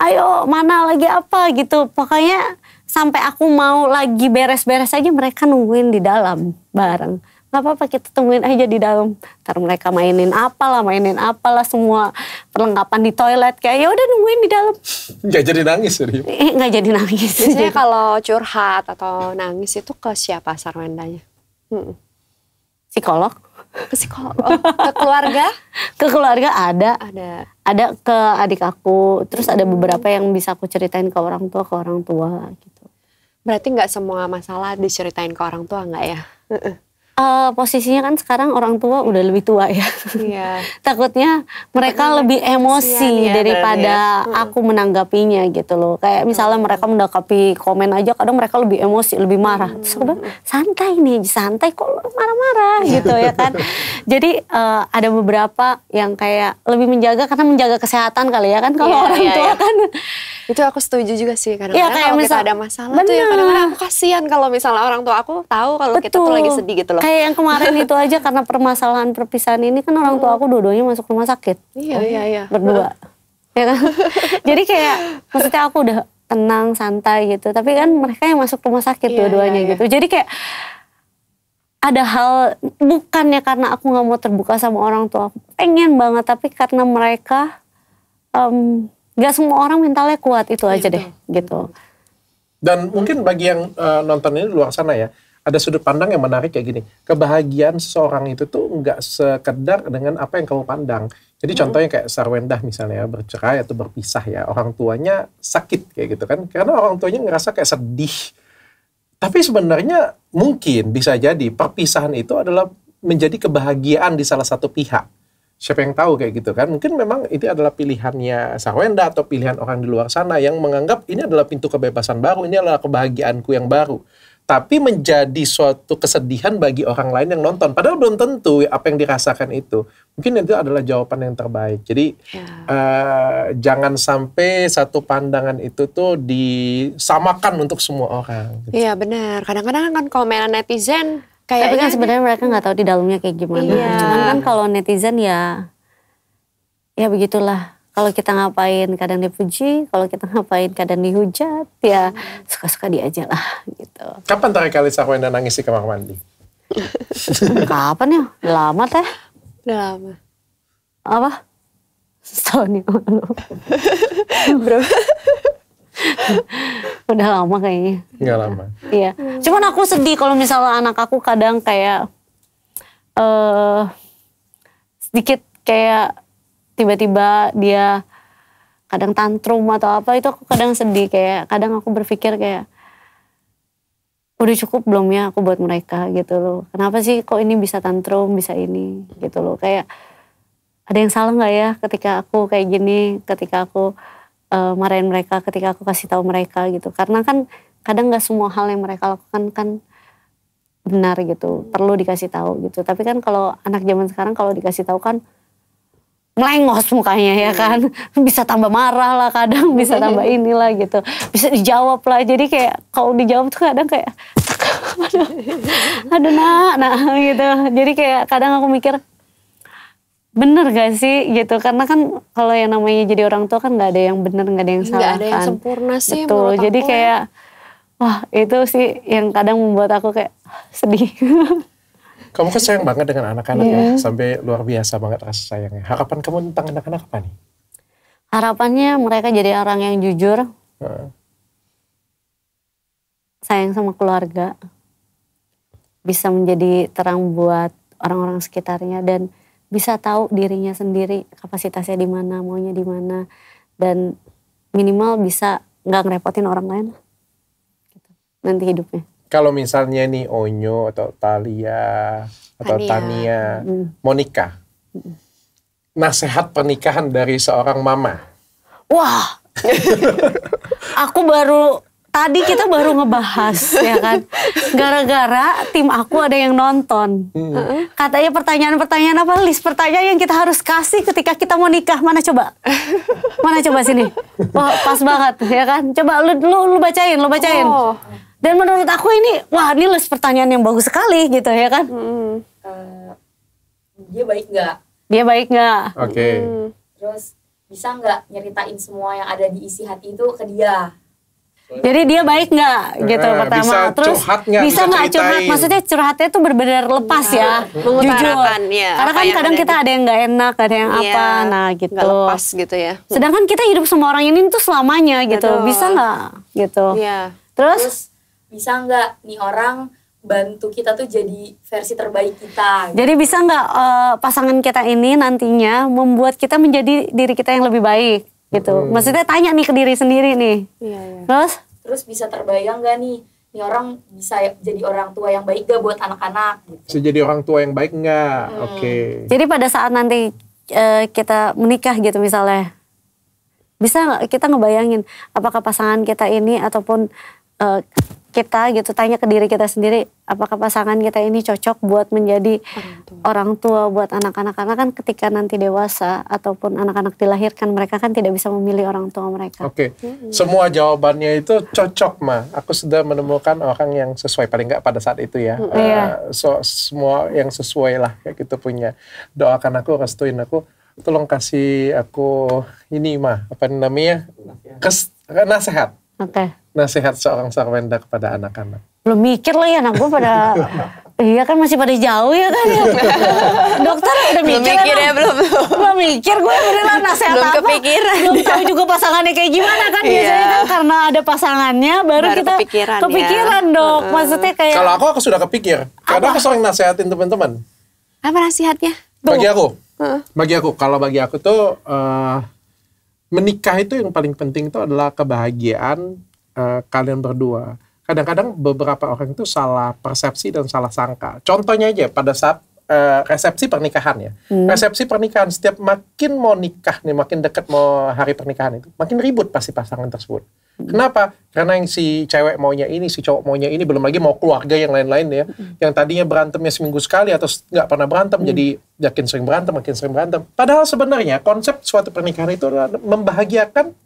ayo mana lagi apa gitu. Pokoknya sampai aku mau lagi beres-beres aja mereka nungguin di dalam bareng. Gak apa-apa, kita tungguin aja di dalam. Ntar mereka mainin apalah semua perlengkapan di toilet kayak ya udah nungguin di dalam. Nggak jadi nangis serius? Nggak jadi nangis. Biasanya kalau curhat atau nangis itu ke siapa Sarwendanya? Psikolog. Ke psikolog. Oh, ke keluarga? Ke keluarga ada. Ada ke adik aku. Terus ada beberapa yang bisa aku ceritain ke orang tua gitu. Berarti nggak semua masalah diceritain ke orang tua nggak ya? Posisinya kan sekarang orang tua udah lebih tua ya. Iya. Takutnya mereka lebih emosi ya, daripada aku menanggapinya gitu loh. Kayak misalnya mereka menanggapi komen aja kadang mereka lebih emosi, lebih marah. Terus aku bilang, santai kok marah-marah gitu ya kan. Jadi ada beberapa yang kayak lebih menjaga karena menjaga kesehatan kali ya kan. Kalau orang tua kan. Itu aku setuju juga sih kadang-kadang kayak kalau kita ada masalah tuh ya kadang-kadang aku kasihan kalau misalnya orang tua aku tahu kalau kita tuh lagi sedih gitu loh. Kayak yang kemarin itu aja karena permasalahan perpisahan ini kan orang tua aku dua-duanya masuk rumah sakit. Iya. Berdua. Ya kan? Jadi kayak maksudnya aku udah tenang, santai gitu. Tapi kan mereka yang masuk rumah sakit dua-duanya gitu. Jadi kayak ada hal, bukannya karena aku gak mau terbuka sama orang tua aku. Pengen banget, tapi karena mereka gak semua orang mentalnya kuat, itu aja deh gitu. Dan mungkin bagi yang nonton ini di luar sana ya, ada sudut pandang yang menarik kayak gini. Kebahagiaan seseorang itu tuh nggak sekedar dengan apa yang kamu pandang. Jadi contohnya kayak Sarwendah misalnya bercerai atau berpisah ya, orang tuanya sakit kayak gitu kan. Karena orang tuanya ngerasa kayak sedih. Tapi sebenarnya mungkin bisa jadi perpisahan itu adalah menjadi kebahagiaan di salah satu pihak. Siapa yang tahu kayak gitu kan. Mungkin memang itu adalah pilihannya Sarwendah atau pilihan orang di luar sana yang menganggap ini adalah pintu kebebasan baru, ini adalah kebahagiaanku yang baru. Tapi menjadi suatu kesedihan bagi orang lain yang nonton. Padahal belum tentu apa yang dirasakan itu. Mungkin itu adalah jawaban yang terbaik. Jadi jangan sampai satu pandangan itu tuh disamakan untuk semua orang. Gitu. Iya benar. Kadang-kadang kan komenan netizen kayaknya. Tapi kan sebenarnya mereka nggak tahu di dalamnya kayak gimana. Iya. Cuman kan kalau netizen ya begitulah. Kalau kita ngapain kadang dipuji, kalau kita ngapain kadang dihujat, ya suka-suka dia aja lah gitu. Kapan terakhir kali Sarwendah nangis di kamar mandi? Kapan ya? Udah lama teh. Udah lama. Apa? Setahun yang lalu. Berapa? Udah lama kayaknya. Enggak lama. Iya. Cuman aku sedih kalau misalnya anak aku kadang kayak sedikit kayak tiba-tiba dia kadang tantrum atau apa, itu aku kadang sedih. Kayak kadang aku berpikir kayak udah cukup belum ya aku buat mereka gitu loh. Kenapa sih kok ini bisa tantrum, bisa ini gitu loh. Kayak ada yang salah gak ya ketika aku kayak gini, ketika aku marahin mereka, ketika aku kasih tahu mereka gitu. Karena kan kadang gak semua hal yang mereka lakukan kan benar gitu, perlu dikasih tahu gitu. Tapi kan kalau anak zaman sekarang kalau dikasih tahu kan melengos mukanya ya kan, bisa tambah marah lah kadang, bisa tambah inilah gitu, bisa dijawab lah. Jadi kayak kalau dijawab tuh kadang kayak aduh nak gitu. Jadi kayak kadang aku mikir bener gak sih gitu, karena kan kalau yang namanya jadi orang tua kan nggak ada yang bener, nggak ada yang salah, nggak ada yang kan sempurna sih. betul. Jadi kayak wah itu sih yang kadang membuat aku kayak sedih. Kamu kan sayang banget dengan anak-anak ya, sampai luar biasa banget rasa sayangnya. Harapan kamu tentang anak-anak apa nih? Harapannya mereka jadi orang yang jujur, sayang sama keluarga, bisa menjadi terang buat orang-orang sekitarnya, dan bisa tahu dirinya sendiri, kapasitasnya di mana, maunya di mana, dan minimal bisa nggak ngerepotin orang lain gitu, nanti hidupnya. Kalau misalnya nih Onyo atau Thalia atau Tania mau nikah, nasihat pernikahan dari seorang mama. Wah, kita baru ngebahas ya kan, gara-gara tim aku ada yang nonton. Katanya pertanyaan-pertanyaan apa, list pertanyaan yang kita harus kasih ketika kita mau nikah. Mana coba sini. Wah, pas banget ya kan. Coba lu bacain. Oh. Dan menurut aku ini, wah ini list pertanyaan yang bagus sekali gitu ya kan. Dia baik nggak? Dia baik nggak? Oke. Terus bisa nggak nyeritain semua yang ada di isi hati itu ke dia? Jadi dia baik nggak gitu pertama. Bisa terus curhat nggak? bisa nggak curhat? Maksudnya curhatnya tuh benar-benar lepas ya, jujur. Ya, karena kan kadang kita ada yang nggak enak, ada yang apa, nah gitu. Nggak lepas gitu ya. Sedangkan kita hidup sama orang ini tuh selamanya gitu. Betul. Bisa nggak gitu? Iya. Terus bisa nggak nih orang bantu kita tuh jadi versi terbaik kita? Jadi bisa nggak pasangan kita ini nantinya membuat kita menjadi diri kita yang lebih baik gitu. Maksudnya tanya nih ke diri sendiri nih. Iya. Terus bisa terbayang nggak nih nih orang bisa jadi orang tua yang baik gak buat anak-anak gitu. Bisa jadi orang tua yang baik nggak? Oke. Jadi pada saat nanti kita menikah gitu misalnya, bisa nggak kita ngebayangin apakah pasangan kita ini ataupun kita gitu tanya ke diri kita sendiri, apakah pasangan kita ini cocok buat menjadi orang tua buat anak-anak, karena kan ketika nanti dewasa ataupun anak-anak dilahirkan mereka kan tidak bisa memilih orang tua mereka. Oke. Semua jawabannya itu cocok mah. Aku sudah menemukan orang yang sesuai, paling nggak pada saat itu ya. Semua yang sesuai lah kayak gitu punya. Doakan aku, restuin aku, tolong kasih aku ini mah apa namanya? Nasihat. Oke. Nasihat seorang Sarwenda kepada anak-anak. Belum mikir lah ya anak gue pada, iya kan masih pada jauh ya kan ya. Dokter udah mikir ya, belum. Belum mikir gue beneran nasihat Belum apa. kepikiran. Belum tahu juga pasangannya kayak gimana kan. Biasanya kan karena ada pasangannya baru kita kepikiran dok. Maksudnya kayak. Kalau aku sudah kepikir. Karena aku sering nasihatin teman-teman. Apa nasihatnya? Bagi aku tuh menikah itu yang paling penting itu adalah kebahagiaan kalian berdua. Kadang-kadang beberapa orang itu salah persepsi dan salah sangka. Contohnya aja pada saat resepsi pernikahan ya. Resepsi pernikahan setiap makin mau nikah nih, makin dekat mau hari pernikahan itu, makin ribut pasti pasangan tersebut. Kenapa? Karena yang si cewek maunya ini, si cowok maunya ini, belum lagi mau keluarga yang lain-lain ya. Yang tadinya berantemnya seminggu sekali atau nggak pernah berantem, jadi makin sering berantem. Padahal sebenarnya konsep suatu pernikahan itu adalah membahagiakan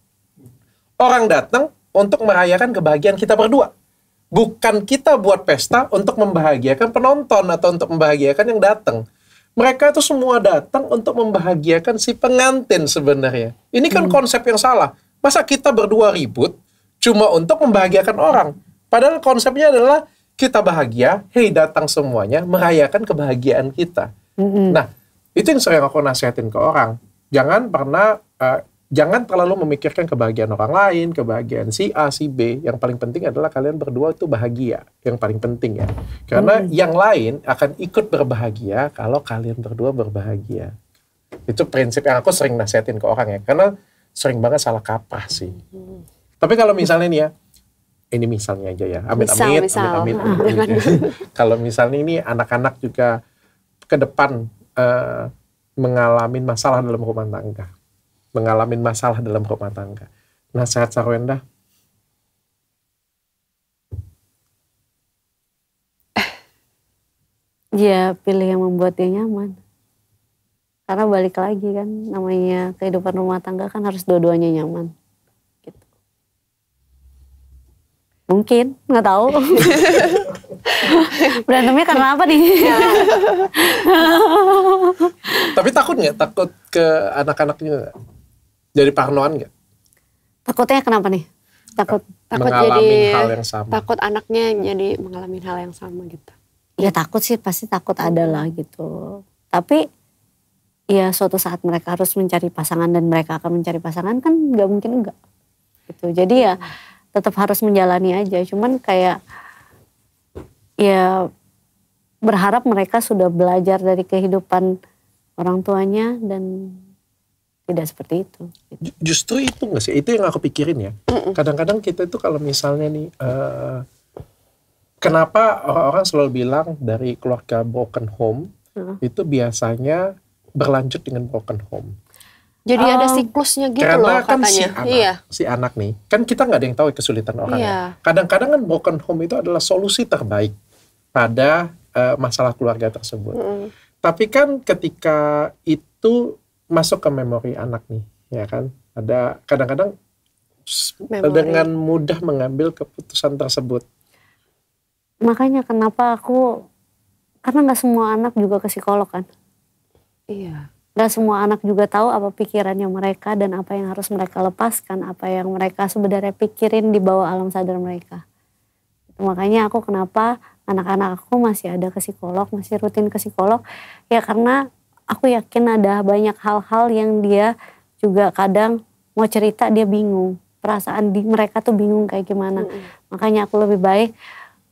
orang datang untuk merayakan kebahagiaan kita berdua. Bukan kita buat pesta untuk membahagiakan penonton atau untuk membahagiakan yang datang. Mereka itu semua datang untuk membahagiakan si pengantin sebenarnya. Ini kan konsep yang salah. Masa kita berdua ribut cuma untuk membahagiakan orang. Padahal konsepnya adalah kita bahagia, hey datang semuanya, merayakan kebahagiaan kita. Nah, itu yang sering aku nasihatin ke orang. Jangan terlalu memikirkan kebahagiaan orang lain, kebahagiaan si A, si B. Yang paling penting adalah kalian berdua itu bahagia. Yang paling penting ya. Karena yang lain akan ikut berbahagia kalau kalian berdua berbahagia. Itu prinsip yang aku sering nasihatin ke orang ya. Karena sering banget salah kaprah sih. Tapi kalau misalnya nih ya, ini misalnya aja ya. Amit-amit. Kalau misalnya ini anak-anak juga ke depan mengalami masalah dalam rumah tangga. Nasihat Sarwenda? Ya pilih yang membuat dia nyaman. Karena balik lagi kan, namanya kehidupan rumah tangga kan harus dua-duanya nyaman. Gitu. Mungkin, nggak tahu. Berantemnya karena apa nih? Tapi takut nggak? Takut ke anak-anaknya nggak? Jadi parnoan nggak? Takutnya kenapa nih? Takut mengalami hal yang sama. Takut anaknya jadi mengalami hal yang sama gitu. Ya takut sih, pasti takut ada lah gitu. Tapi ya suatu saat mereka harus mencari pasangan dan mereka akan mencari pasangan kan nggak mungkin enggak. Gitu. Jadi ya tetap harus menjalani aja. Cuman kayak ya berharap mereka sudah belajar dari kehidupan orang tuanya dan tidak seperti itu. Gitu. Justru itu nggak sih? Itu yang aku pikirin ya. Kadang-kadang kita itu kalau misalnya nih, kenapa orang-orang selalu bilang dari keluarga broken home itu biasanya berlanjut dengan broken home. Jadi ada siklusnya gitu karena loh kan katanya. Si anak nih, kan kita nggak ada yang tahu kesulitan orang ya. Kadang-kadang kan broken home itu adalah solusi terbaik pada masalah keluarga tersebut. Tapi kan ketika itu masuk ke memori anak nih, ya kan, ada kadang-kadang dengan mudah mengambil keputusan tersebut. Makanya kenapa karena nggak semua anak juga ke psikolog kan. Iya. Gak semua anak juga tahu apa pikirannya mereka dan apa yang harus mereka lepaskan, apa yang mereka sebenarnya pikirin di bawah alam sadar mereka. Makanya aku kenapa anak-anak aku masih ada ke psikolog, masih rutin ke psikolog, ya karena aku yakin ada banyak hal-hal yang dia juga kadang mau cerita dia bingung. Perasaan mereka tuh bingung kayak gimana. Makanya aku lebih baik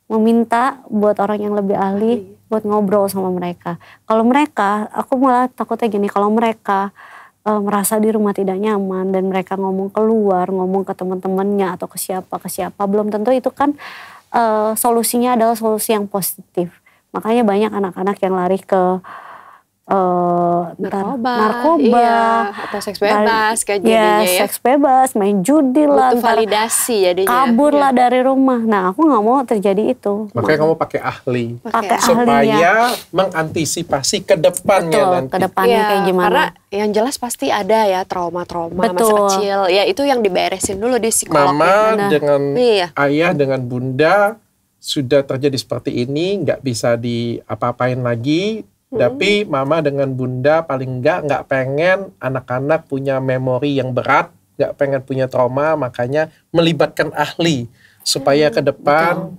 meminta buat orang yang lebih ahli buat ngobrol sama mereka. Kalau mereka, aku malah takutnya gini, kalau mereka merasa di rumah tidak nyaman dan mereka ngomong keluar, ngomong ke teman-temannya atau ke siapa, belum tentu itu kan solusinya adalah solusi yang positif. Makanya banyak anak-anak yang lari ke narkoba, iya, atau seks bebas kan jadinya ya. Seks bebas, main judi lah, butuh validasi jadinya. kabur lah dari rumah. Nah, aku nggak mau terjadi itu. Makanya kamu pakai ahli. Pakai supaya mengantisipasi ke depannya nanti. Ke depannya kayak gimana. Karena yang jelas pasti ada ya trauma-trauma masa kecil. Ya itu yang diberesin dulu di psikolog. Mama dengan ayah dengan bunda sudah terjadi seperti ini, nggak bisa diapa-apain lagi. Tapi mama dengan bunda paling nggak pengen anak-anak punya memori yang berat, nggak pengen punya trauma, makanya melibatkan ahli supaya ke depan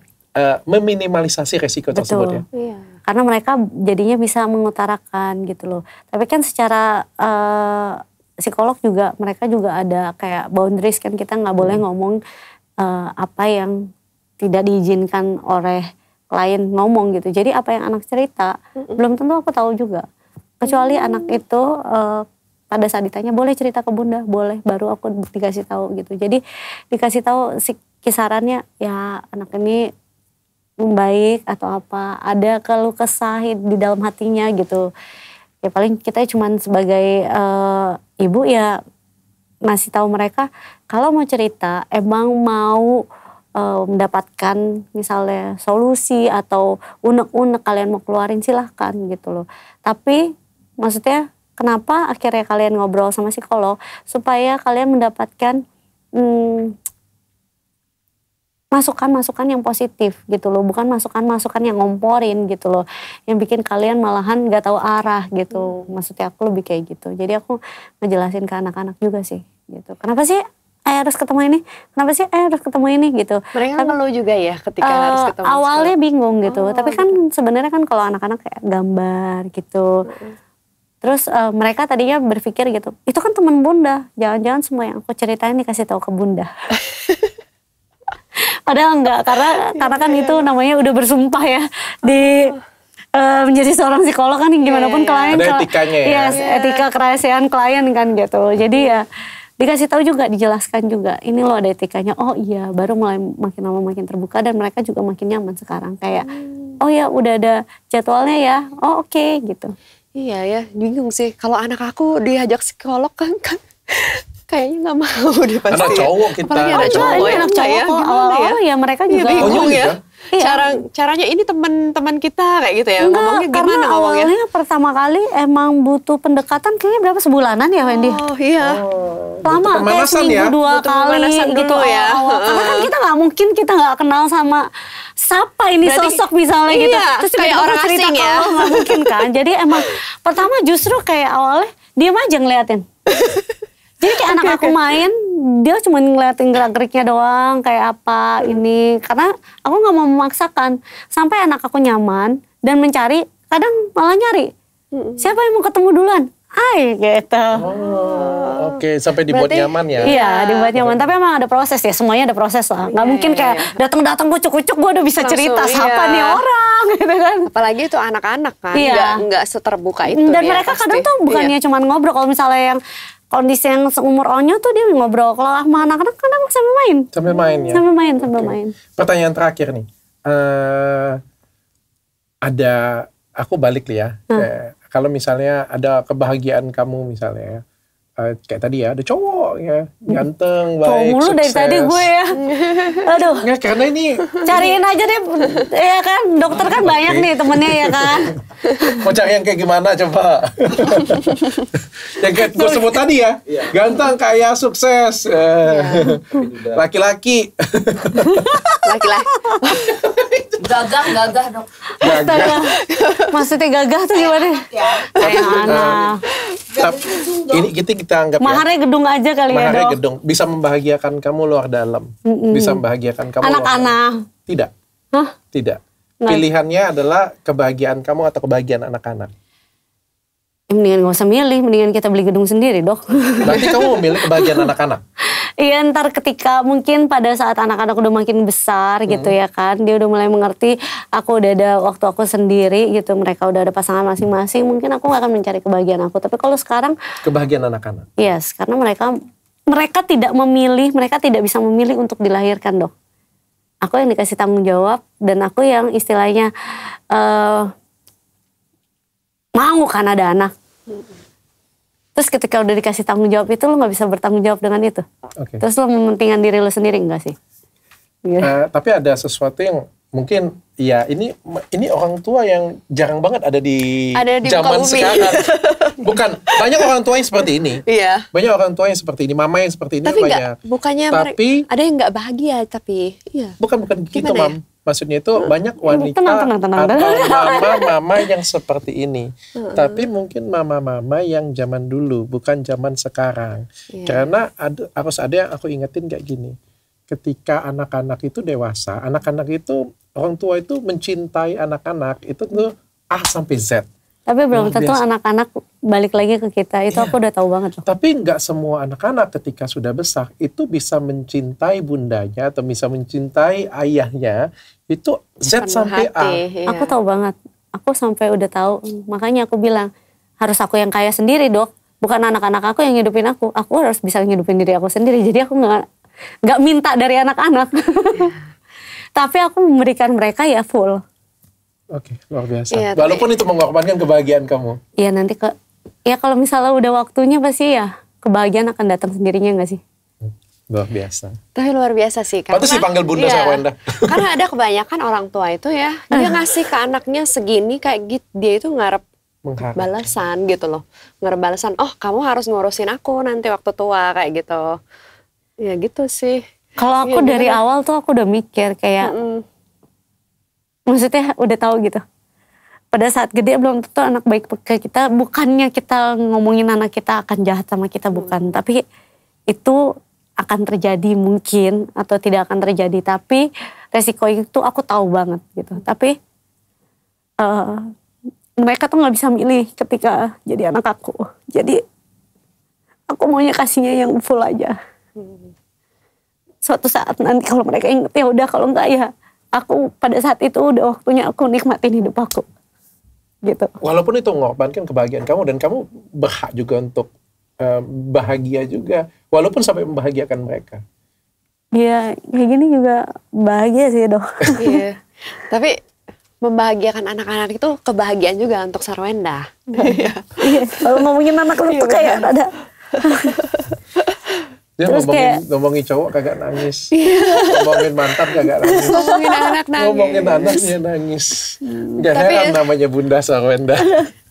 meminimalisasi resiko tersebut ya. Iya. Karena mereka jadinya bisa mengutarakan gitu loh. Tapi kan secara psikolog juga mereka juga ada kayak boundaries kan, kita nggak boleh ngomong apa yang tidak diizinkan oleh klien ngomong gitu. Jadi apa yang anak cerita belum tentu aku tahu juga. Kecuali anak itu pada saat ditanya boleh cerita ke bunda, boleh, baru aku dikasih tahu gitu. Jadi dikasih tahu kisarannya ya anak ini membaik atau apa, ada keluh kesah di dalam hatinya gitu. Ya paling kita cuman sebagai ibu ya ngasih tahu mereka kalau mau cerita emang mau mendapatkan misalnya solusi atau unek-unek kalian mau keluarin silahkan gitu loh. Tapi maksudnya kenapa akhirnya kalian ngobrol sama psikolog supaya kalian mendapatkan masukan-masukan yang positif gitu loh, bukan masukan-masukan yang ngomporin gitu loh, yang bikin kalian malahan nggak tahu arah gitu. Maksudnya aku lebih kayak gitu. Jadi aku ngejelasin ke anak-anak juga sih gitu. Kenapa sih harus ketemu ini? Kenapa sih harus ketemu ini gitu? Mereka ngeluh juga ya ketika harus ketemu. Awalnya bingung gitu, tapi kan sebenarnya kan kalau anak-anak kayak gambar gitu. Terus mereka tadinya berpikir gitu, itu kan teman bunda, jangan-jangan semua yang aku ceritain dikasih tahu ke bunda. Padahal enggak, karena kan itu namanya udah bersumpah ya di menjadi seorang psikolog kan gimana pun klien. Ada etikanya ya. Etika kerahasiaan klien kan gitu. Jadi ya dikasih tahu juga, dijelaskan juga. Ini loh ada etikanya. Oh iya, baru mulai makin lama makin terbuka dan mereka juga makin nyaman sekarang. Kayak, oh ya udah ada jadwalnya ya. Oh oke, gitu. Iya ya, bingung sih. Kalau anak aku diajak psikolog kan kayaknya nggak mau deh pasti. Anak cowok kita. Apalagi anak cowok ini anak cowok ya, kok. awal-awal ya mereka juga. bingung ya. Iya. Caranya ini teman-teman kita kayak gitu ya. Enggak, ngomongnya gimana karena ngomongnya? awalnya pertama kali emang butuh pendekatan kayaknya berapa sebulanan ya Wendy? Oh iya. Lama kayak seminggu dua kali gitu ya. awal. Karena kan kita nggak mungkin kita nggak kenal sama siapa ini sosok misalnya gitu. Terus kayak orang cerita asing ya. Nggak mungkin kan. Jadi emang pertama justru kayak awalnya diam aja ngeliatin. Jadi kayak anak aku main, dia cuma ngeliatin gerak-geriknya doang, kayak apa ini. Karena aku nggak mau memaksakan. Sampai anak aku nyaman dan mencari, kadang malah nyari. Siapa yang mau ketemu duluan? Gitu. Oke, sampai dibuat nyaman ya. Iya, dibuat nyaman. Tapi emang ada proses ya, semuanya ada proses lah. Nggak mungkin kayak datang-datang kucuk-kucuk gue udah bisa langsung, cerita siapa nih orang gitu kan. Apalagi itu anak-anak kan, nggak seterbuka itu. Dan mereka kadang tuh bukannya cuma ngobrol, kalau misalnya yang kondisi yang seumur Onyo tuh dia ngobrol. Kalau sama anak-anak kadang sambil main. Sambil main ya? Sambil main. Pertanyaan terakhir nih. Aku balik ya. Kalau misalnya ada kebahagiaan kamu misalnya ya. Kayak tadi ya, ada cowok ya, ganteng, baik, cowok mulu sukses. dari tadi gue ya. Aduh. Nggak, karena ini cariin aja deh, ya kan, dokter kan banyak nih temennya ya kan. Mau cari yang kayak gimana coba? Yang kayak gue sebut tadi ya, ganteng, kaya, sukses, laki-laki. Gagah dong. Gagah. Maksudnya gagah tuh gimana? Kayak anak. Ini kita anggap maharnya gedung aja kali ya, maharnya Dok. gedung. Bisa membahagiakan kamu luar dalam. Bisa membahagiakan kamu anak-anak. Tidak. Hah? Tidak. Pilihannya adalah kebahagiaan kamu atau kebahagiaan anak-anak. Mendingan gak usah milih, mendingan kita beli gedung sendiri, Dok. Berarti kamu memilih kebahagiaan anak-anak? Iya, ntar ketika mungkin pada saat anak-anak udah makin besar gitu ya kan, dia udah mulai mengerti, aku udah ada waktu aku sendiri gitu, mereka udah ada pasangan masing-masing, mungkin aku gak akan mencari kebahagiaan aku. Tapi kalau sekarang kebahagiaan anak-anak? Yes, karena mereka tidak memilih, mereka tidak bisa memilih untuk dilahirkan, Dok. Aku yang dikasih tanggung jawab dan aku yang istilahnya mau kan ada anak. Terus ketika udah dikasih tanggung jawab itu lo gak bisa bertanggung jawab dengan itu. Okay. Terus lo mementingkan diri lo sendiri enggak sih? Tapi ada sesuatu yang mungkin ya ini orang tua yang jarang banget ada di zaman sekarang. Bukan, banyak orang tua yang seperti ini. Iya. Banyak orang tua yang seperti ini, mama yang seperti ini tapi banyak. Bukannya tapi ada yang nggak bahagia tapi iya. Bukan gitu, Gimana Mam. Maksudnya itu banyak wanita tenang. atau mama yang seperti ini. Tapi mungkin mama-mama yang zaman dulu, bukan zaman sekarang. Karena harus ada yang aku ingetin kayak gini. Ketika anak-anak itu dewasa, anak-anak itu, orang tua itu mencintai anak-anak, itu tuh A sampai Z. Tapi belum tentu anak-anak balik lagi ke kita, itu aku udah tahu banget loh. Tapi nggak semua anak-anak ketika sudah besar, itu bisa mencintai bundanya atau bisa mencintai ayahnya, itu Z sampai A. Iya. Aku tahu banget, aku sampai udah tahu, makanya aku bilang, harus aku yang kaya sendiri dok, bukan anak-anak aku yang ngidupin aku harus bisa ngidupin diri aku sendiri, jadi aku nggak minta dari anak-anak. Tapi aku memberikan mereka ya full. Oke, luar biasa. Ya, walaupun itu mengorbankan kebahagiaan kamu. Iya nanti ya kalau misalnya udah waktunya pasti ya kebahagiaan akan datang sendirinya nggak sih? Luar biasa. Tapi luar biasa sih. Patut dipanggil Bunda Sarwenda. Karena ada kebanyakan orang tua itu ya, dia ngasih ke anaknya segini kayak gitu, dia itu ngarep balasan gitu loh. Ngarep balasan, oh kamu harus ngurusin aku nanti waktu tua kayak gitu. Ya gitu sih. Kalau aku dari awal tuh aku udah mikir kayak, maksudnya udah tahu gitu. Pada saat gede belum tentu anak baik ke kita. Bukannya kita ngomongin anak kita akan jahat sama kita, bukan. Tapi itu akan terjadi mungkin atau tidak akan terjadi. Tapi resiko itu aku tahu banget gitu. Tapi mereka tuh gak bisa milih ketika jadi anak aku. Jadi aku maunya kasihnya yang full aja. Suatu saat nanti kalau mereka inget ya udah, kalau enggak ya aku pada saat itu udah waktunya aku nikmatin hidup aku gitu. Walaupun itu mengorbankan kebahagiaan kamu dan kamu berhak juga untuk bahagia juga, walaupun sampai membahagiakan mereka. Iya, kayak gini juga bahagia sih dok. Iya. Tapi membahagiakan anak-anak itu kebahagiaan juga untuk Sarwenda. Iya. Kalau ngomongin anak lu tuh kayak ada. Dia ngomongin cowok kagak nangis. Ngomongin mantan kagak nangis. Ngomongin anak nangis. Ngomongin anaknya nangis. Gak heran namanya Bunda Sarwenda.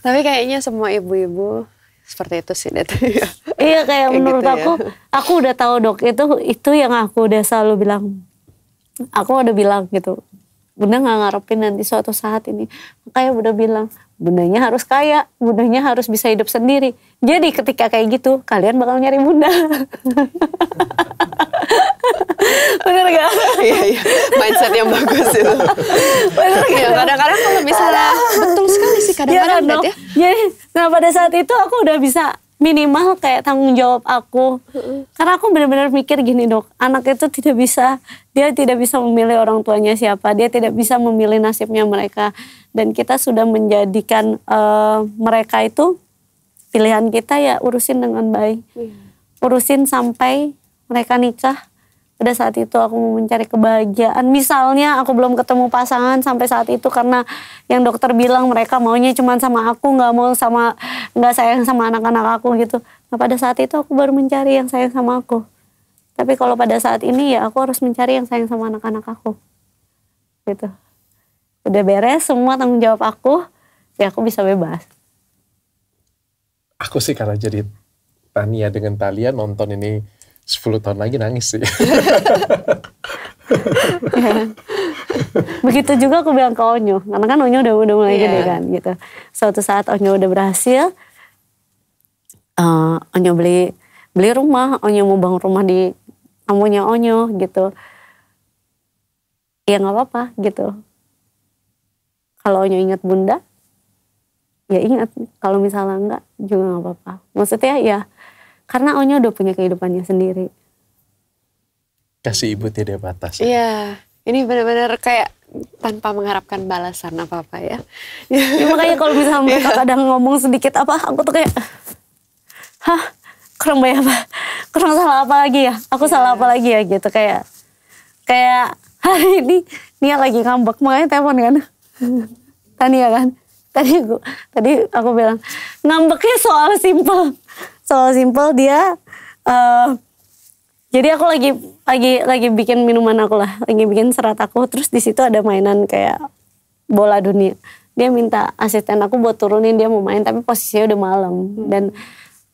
Tapi kayaknya semua ibu-ibu seperti itu sih. Iya kayak menurut gitu aku udah tahu dok, itu yang aku udah selalu bilang. Aku udah bilang gitu, Bunda gak ngarepin nanti suatu saat ini. Makanya Bunda bilang, bundanya harus kaya, bundanya harus bisa hidup sendiri. Jadi ketika kayak gitu, kalian bakal nyari bunda. Bener gak? Iya, mindset yang bagus itu. Bener gak? Ya, kadang-kadang kalau misalnya, betul sekali sih kadang-kadang ya. Jadi, nah pada saat itu aku udah bisa minimal kayak tanggung jawab aku. Karena aku benar-benar mikir gini dok, anak itu dia tidak bisa memilih orang tuanya siapa, dia tidak bisa memilih nasibnya mereka. Dan kita sudah menjadikan mereka itu pilihan kita ya urusin dengan baik. Urusin sampai mereka nikah. Pada saat itu aku mau mencari kebahagiaan. Misalnya aku belum ketemu pasangan sampai saat itu karena yang dokter bilang mereka maunya cuma sama aku, nggak sayang sama anak-anak aku gitu. Nah pada saat itu aku baru mencari yang sayang sama aku. Tapi kalau pada saat ini ya aku harus mencari yang sayang sama anak-anak aku. Gitu. Udah beres semua tanggung jawab aku, ya aku bisa bebas. Aku sih karena jadi Tania dengan Talia nonton ini 10 tahun lagi nangis sih. Begitu juga aku bilang ke Onyo, karena kan Onyo udah mulai gede kan gitu. Suatu saat Onyo udah berhasil, Onyo beli rumah, Onyo mau bangun rumah di kamunya Onyo gitu. Ya nggak apa-apa gitu. Kalau Onyo ingat bunda, ya ingat. Kalau misalnya enggak, juga nggak apa-apa. Maksudnya ya, karena Onyo udah punya kehidupannya sendiri. Kasih ibu tidak batas. Iya, ini benar-benar kayak tanpa mengharapkan balasan apa-apa ya. Ya makanya kalau misalnya mereka kadang ngomong sedikit apa, aku tuh kayak, kurang baik apa? Kurang salah apa lagi ya? Aku salah apa lagi ya gitu, kayak hari ini Nia lagi ngambek, makanya telepon kan. Tania kan. Tadi aku bilang, ngambeknya soal simple dia, jadi aku lagi bikin minuman aku lah, lagi bikin serat aku, terus di situ ada mainan kayak bola dunia. Dia minta asisten aku buat turunin, dia mau main tapi posisinya udah malam. Dan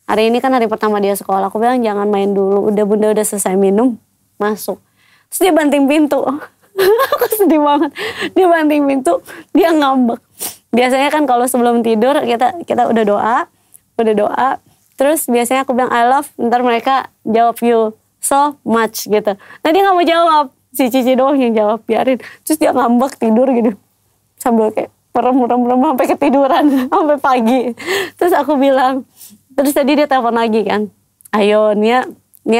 hari ini kan hari pertama dia sekolah, aku bilang jangan main dulu, bunda udah selesai minum, masuk. Terus dia banting pintu, aku sedih banget. Dia banting pintu, dia ngambek. Biasanya kan kalau sebelum tidur kita udah doa, terus biasanya aku bilang I love, ntar mereka jawab you so much gitu. Nah dia gak mau jawab, si Cici doang yang jawab, biarin. Terus dia ngambek tidur gitu, sambil kayak merem sampai ketiduran, sampai pagi. Terus aku bilang, terus tadi dia telepon lagi kan, ayo Nia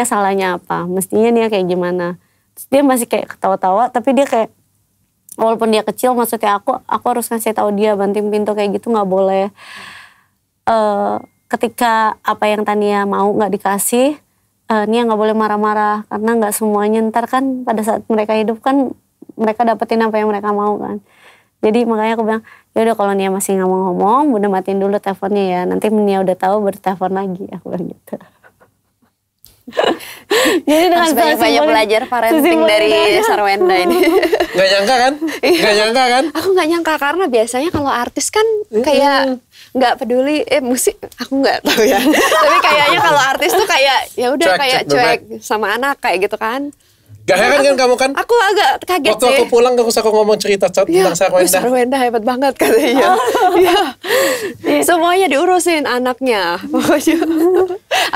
salahnya apa, mestinya Nia kayak gimana. Terus dia masih kayak ketawa-tawa, tapi dia kayak, walaupun dia kecil, maksudnya aku harus ngasih tahu dia, banting pintu kayak gitu nggak boleh. Ketika apa yang Tania mau nggak dikasih, Nia nggak boleh marah-marah, karena nggak semuanya ntar kan pada saat mereka hidup kan mereka dapetin apa yang mereka mau kan. Jadi makanya aku bilang, yaudah kalau Nia masih nggak mau ngomong, bunda matiin dulu teleponnya ya. Nanti Nia udah tahu baru telepon lagi. Aku bilang gitu. Jadi dengan banyak belajar parenting dari Sarwenda ini. Gak nyangka kan? Gak nyangka kan? Aku gak nyangka karena biasanya kalau artis kan kayak nggak peduli musik, aku nggak tahu ya. Tapi kayaknya kalau artis tuh kayak ya udah kayak cuek sama anak kayak gitu kan. Gak heran kan kamu kan? Aku agak kaget waktu sih. Waktu aku pulang aku ngomong cerita tentang Sarwenda. Sarwenda hebat banget katanya. Semuanya diurusin anaknya. Pokoknya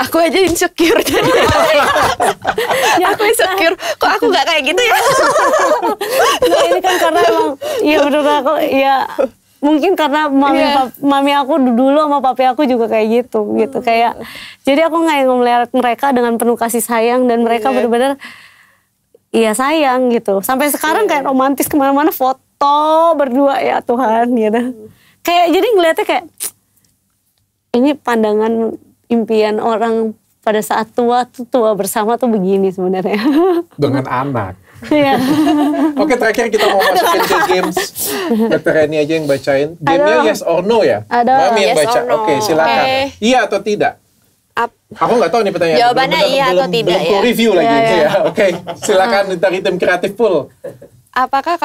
aku aja insecure jadi. Aku insecure. Kok aku gak kayak gitu ya? Nah ini kan karena emang, ya menurut aku ya mungkin karena mami aku dulu sama papi aku juga kayak gitu kayak. Jadi aku nggak ngeliat mereka dengan penuh kasih sayang dan mereka benar-benar iya sayang gitu. Sampai sekarang kayak romantis kemana-mana foto berdua ya Tuhan gitu. Kayak jadi ngeliatnya kayak ini pandangan impian orang pada saat tua bersama tuh begini sebenarnya. Dengan anak. Iya. Oke terakhir kita mau masukin ke games. Dr. Reni aja yang bacain. Gamenya yes or no ya? Ada. Mami yang Yes baca. or no. Oke silakan. Iya atau tidak? Aku nggak tahu nih pertanyaan. Jawabannya iya atau tidak ya? Belum review lagi ya. Oke, silakan dari tim kreatif full. Apakah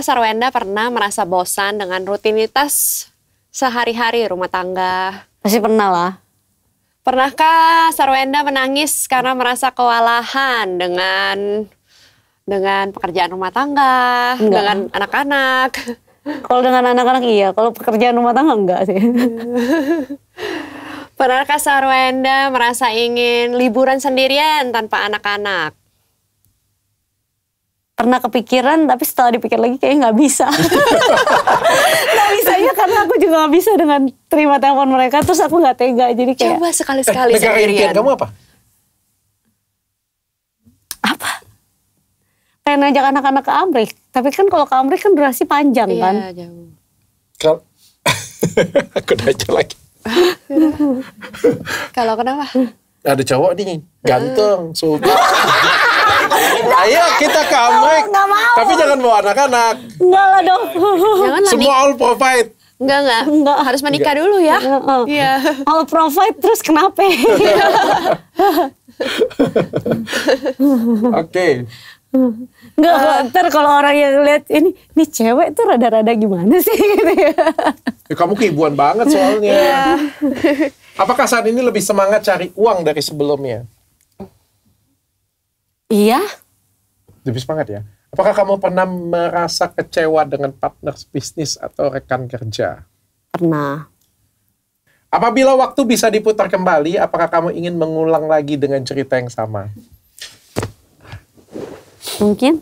Sarwenda pernah merasa bosan dengan rutinitas sehari-hari rumah tangga? Pasti pernah lah. Pernahkah Sarwenda menangis karena merasa kewalahan dengan pekerjaan rumah tangga, dengan anak-anak? Kalau dengan anak-anak iya, kalau pekerjaan rumah tangga enggak sih. Pernahkah Sarwenda merasa ingin liburan sendirian tanpa anak-anak? Pernah kepikiran, tapi setelah dipikir lagi kayaknya nggak bisa. Nggak bisanya karena aku juga nggak bisa dengan terima telepon mereka, terus aku nggak tega. Jadi kayak coba sekali-sekali negara sendirian. kamu apa? Apa? Pengen ngajak anak-anak ke Amrik. Tapi kan kalau ke Amrik kan durasi panjang kan. Iya, jauh. Kalau aku nanya lagi. Kalau kenapa? Ada cowok nih, ganteng, suka. Ayo kita ke Amrik. Nggak mau. Tapi jangan bawa anak-anak. Enggak lah dong. Janganlah Semua all provide. Enggak. Harus menikah dulu ya. Iya. All provide terus kenapa? Oke. Enggak, ntar kalau orang yang lihat ini cewek tuh rada-rada gimana sih gitu ya. Ya, kamu keibuan banget soalnya. Apakah saat ini lebih semangat cari uang dari sebelumnya? Iya. Lebih semangat ya? Apakah kamu pernah merasa kecewa dengan partner bisnis atau rekan kerja? Pernah. Apabila waktu bisa diputar kembali, apakah kamu ingin mengulang lagi dengan cerita yang sama? Mungkin.